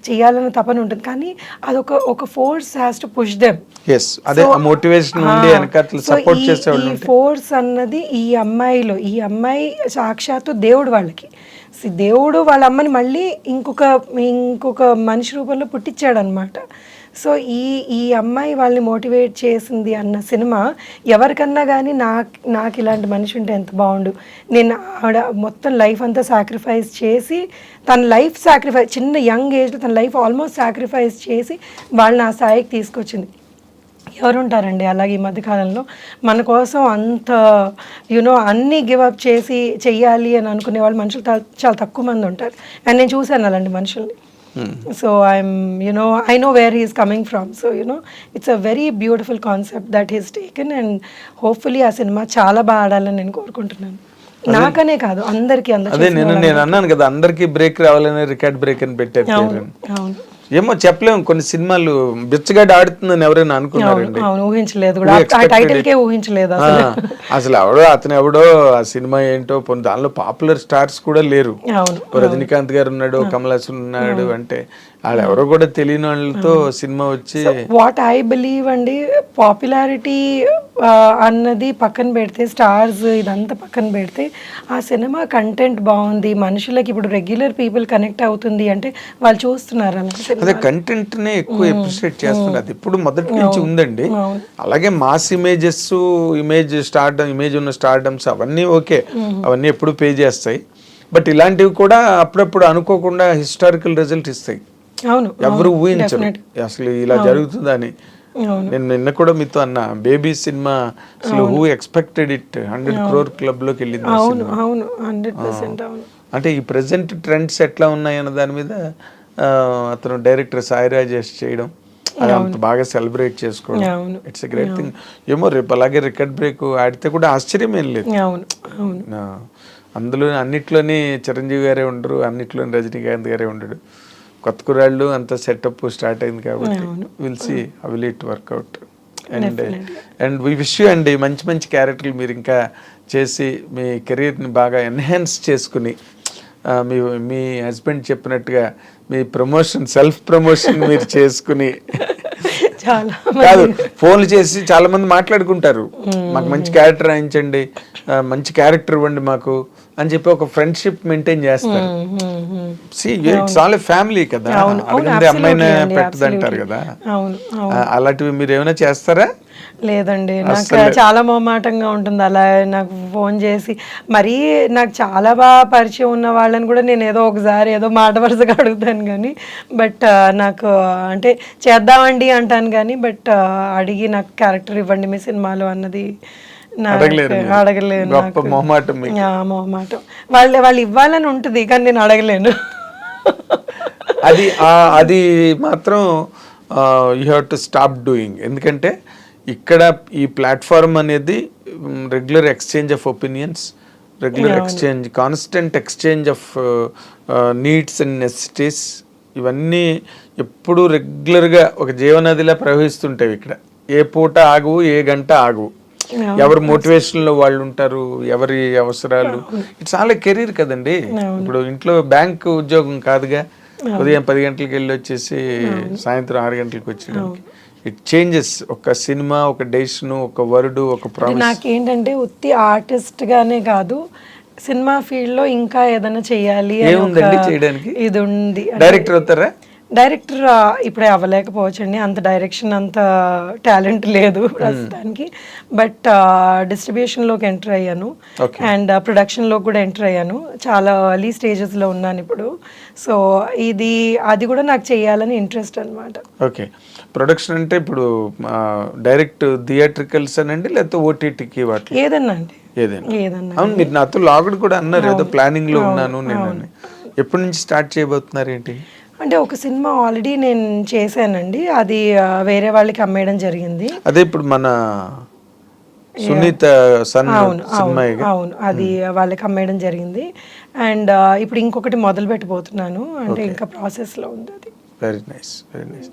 చెయ్యాలన్న తపన ఉంటుంది, కానీ అదొక force has to push them. ఈ ఫోర్స్ అన్నది ఈ అమ్మాయి సాక్షాత్తు దేవుడు వాళ్ళకి. దేవుడు వాళ్ళ అమ్మని మళ్ళీ ఇంకొక మనిషి రూపంలో పుట్టించాడు అనమాట. సో ఈ అమ్మాయి వాళ్ళని మోటివేట్ చేసింది అన్న సినిమా ఎవరికన్నా కానీ నాకు ఇలాంటి మనిషి ఉంటే ఎంత బాగుండు. నేను ఆవిడ మొత్తం లైఫ్ అంతా సాక్రిఫైస్ చేసి, తన లైఫ్ సాక్రిఫైస్ చిన్న యంగ్ ఏజ్లో తన లైఫ్ ఆల్మోస్ట్ సాక్రిఫైస్ చేసి వాళ్ళని ఆ స్థాయికి తీసుకొచ్చింది. ఎవరుంటారండి అలాగే ఈ మధ్యకాలంలో మన కోసం అంత అన్నీ గివప్ చేసి చెయ్యాలి అని అనుకునే వాళ్ళు మనుషులు చాలా తక్కువ మంది ఉంటారు. అండ్ నేను చూశాను అలాంటి మనుషుల్ని. So I know where he is coming from. So it's a very beautiful concept that he's taken, and hopefully ఆ సినిమా చాలా బాగా ఆడాలని నేను కోరుకుంటున్నాను. నాకనే కాదు అందరికీ. అదే నేను అన్నాను కదా, అందరికీ బ్రేక్ రావాలని రికార్డ్ బ్రేక్ అని పెట్టారు. అవును, ఏమో చెప్పలేము, కొన్ని సినిమాలు బిచ్చగాడు ఆడుతుందని ఎవరైనా అనుకున్నారండి. ఊహించలేదు, ఊహించలేదు అసలు అతను ఎవడో ఆ సినిమా ఏంటో, దానిలో పాపులర్ స్టార్స్ కూడా లేరు. రజనీకాంత్ గారు ఉన్నాడు, కమల్ హాసన్ ఉన్నాడు, అంటే వాళ్ళు ఎవరో కూడా తెలియని వాళ్ళతో సినిమా వచ్చి. వాట్ ఐ బిలీవ్ అండి, పాపులారిటీ అన్నది పక్కన పెడితే, స్టార్స్ ఇదంతా పక్కన పెడితే, ఆ సినిమా కంటెంట్ బాగుంది, మనుషులకి ఇప్పుడు రెగ్యులర్ పీపుల్ కనెక్ట్ అవుతుంది అంటే వాళ్ళు చూస్తున్నారు. అదే కంటెంట్ నే ఎక్కువ అప్రిషియేట్ చేస్తున్నారు. అది ఇప్పుడు మొదటి నుంచి ఉందండి. అలాగే మాస్ ఇమేజ్ ఉన్న స్టార్డమ్స్ అవన్నీ ఓకే, అవన్నీ ఎప్పుడు పే చేస్తాయి. బట్ ఇలాంటివి కూడా అప్పుడప్పుడు అనుకోకుండా హిస్టారికల్ రిజల్ట్ ఇస్తాయి. ఎవరు ఊహించరు అసలు ఇలా జరుగుతుందని. నేను నిన్న కూడా మీతో అన్న, బేబీ సినిమా అసలు who expected it 100 crore club లోకి వెళ్ళింది. అంటే ఈ ప్రెసెంట్ ట్రెండ్స్ ఎట్లా ఉన్నాయన్న దాని మీద అతను డైరెక్టర్ సాయి రాజేష్ చేయడం, అది అంత బాగా సెలబ్రేట్ చేసుకోవడం, ఇట్స్ ఎ గ్రేట్ థింగ్. ఏమో రేపు అలాగే రికార్డ్ బ్రేక్ ఆడితే కూడా ఆశ్చర్యం ఏం లేదు. అందులో అన్నిట్లోని చిరంజీవి గారే ఉండరు, అన్నిట్లోని రజనీకాంత్ గారే ఉండడు. కొత్త కుర్రాళ్ళు అంతా సెటప్ స్టార్ట్ అయింది కాబట్టి will see how will it work out. And we wish you అండి మంచి మంచి క్యారెక్టర్లు మీరు ఇంకా చేసి మీ కెరీర్ని బాగా ఎన్హాన్స్ చేసుకుని, మీ హస్బెండ్ చెప్పినట్టుగా మీ ప్రమోషన్, సెల్ఫ్ ప్రమోషన్ మీరు చేసుకుని చాలా కాదు, ఫోన్లు చేసి చాలా మంది మాట్లాడుకుంటారు, మాకు మంచి క్యారెక్టర్ రాయించండి, మంచి క్యారెక్టర్ ఇవ్వండి మాకు అని చెప్పి ఒక ఫ్రెండ్షిప్ మెయింటైన్ చేస్తారు. ఇట్స్ ఆల్ ఏ ఫ్యామిలీ కదా, అడిగింది అమ్మాయినే పెట్టదంటారు కదా. అలాంటివి మీరు ఏమైనా చేస్తారా? లేదండి, నాకు చాలా మొహమాటంగా ఉంటుంది అలా నాకు ఫోన్ చేసి. మరీ నాకు చాలా బాగా పరిచయం ఉన్న వాళ్ళని కూడా నేను ఏదో ఒకసారి ఏదో మాట వరుసగా అడుగుతాను కానీ, బట్ నాకు అంటే చేద్దామండి అంటాను కానీ, బట్ అడిగి నాకు క్యారెక్టర్ ఇవ్వండి మీ సినిమాలో అన్నది అడగలేను. మొహమాటం. వాళ్ళు ఇవ్వాలని ఉంటుంది కానీ నేను అడగలేను. అది మాత్రం you have to stop doing. ఎందుకంటే ఇక్కడ ఈ ప్లాట్ఫామ్ అనేది regular exchange of opinions, regular exchange, constant exchange of needs and necessities, ఇవన్నీ ఎప్పుడు రెగ్యులర్గా ఒక జీవనదిలా ప్రవహిస్తుంటాయి. ఇక్కడ ఏ పూట ఆగవు, ఏ గంట ఆగవు. ఎవరి మోటివేషన్లో వాళ్ళు ఉంటారు, ఎవరి అవసరాలు. ఇట్స్ ఆల్ ఏ కెరీర్ కదండి. ఇప్పుడు ఇంట్లో బ్యాంక్ ఉద్యోగం కాదుగా, ఉదయం 10 గంటలకు వెళ్ళి వచ్చేసి సాయంత్రం 6 గంటలకు వచ్చేయడానికి. It changes. ఒక సినిమా, ఒక డెసిషన్, ఒక వర్డ్, ఒక ప్రామిస్. నాకేంటంటే ఉత్తి ఆర్టిస్ట్ గానే కాదు, సినిమా ఫీల్డ్ లో ఇంకా ఏదైనా చెయ్యాలి ఏముందండి చేయడానికి? ఇది ఉంది. డైరెక్టర్ అవుతారా? డైరెక్టర్ ఇప్పుడే అవ్వలేకపోవచ్చండి, అంత డైరెక్షన్ అంత టాలెంట్ లేదు ప్రస్తుతానికి. బట్ డిస్ట్రిబ్యూషన్లోకి ఎంటర్ అయ్యాను అండ్ ప్రొడక్షన్లో కూడా ఎంటర్ అయ్యాను. చాలా ఎర్లీ స్టేజెస్లో ఉన్నాను ఇప్పుడు. సో అది కూడా నాకు చేయాలని ఇంట్రెస్ట్ అనమాట. ఓకే, ప్రొడక్షన్ అంటే ఇప్పుడు డైరెక్ట్ థియేట్రికల్స్ అనండి, లేకపోతే ఓటీటీకి వాటి ఏదన్నా అండి, ఏదన్నా. అవును, మీరు నాతో లాగుడు కూడా అన్నారు ఏదో ప్లానింగ్ లో ఉన్నాను నేను. ఎప్పటి నుంచి స్టార్ట్ చేయబోతున్నారు ఏంటి? అంటే ఒక సినిమా ఆల్రెడీ నేను చేశానండి, అది వేరే వాళ్ళకి అమ్మేయడం జరిగింది. అదే ఇప్పుడు మన సునీత సన్ సినిమా. అవును, అది వాళ్ళకి అమ్మేయడం జరిగింది. అండ్ ఇప్పుడు ఇంకొకటి మొదలు పెట్టబోతున్నాను, అంటే ఇంకా ప్రాసెస్ లో ఉంది అది. Very nice, very nice.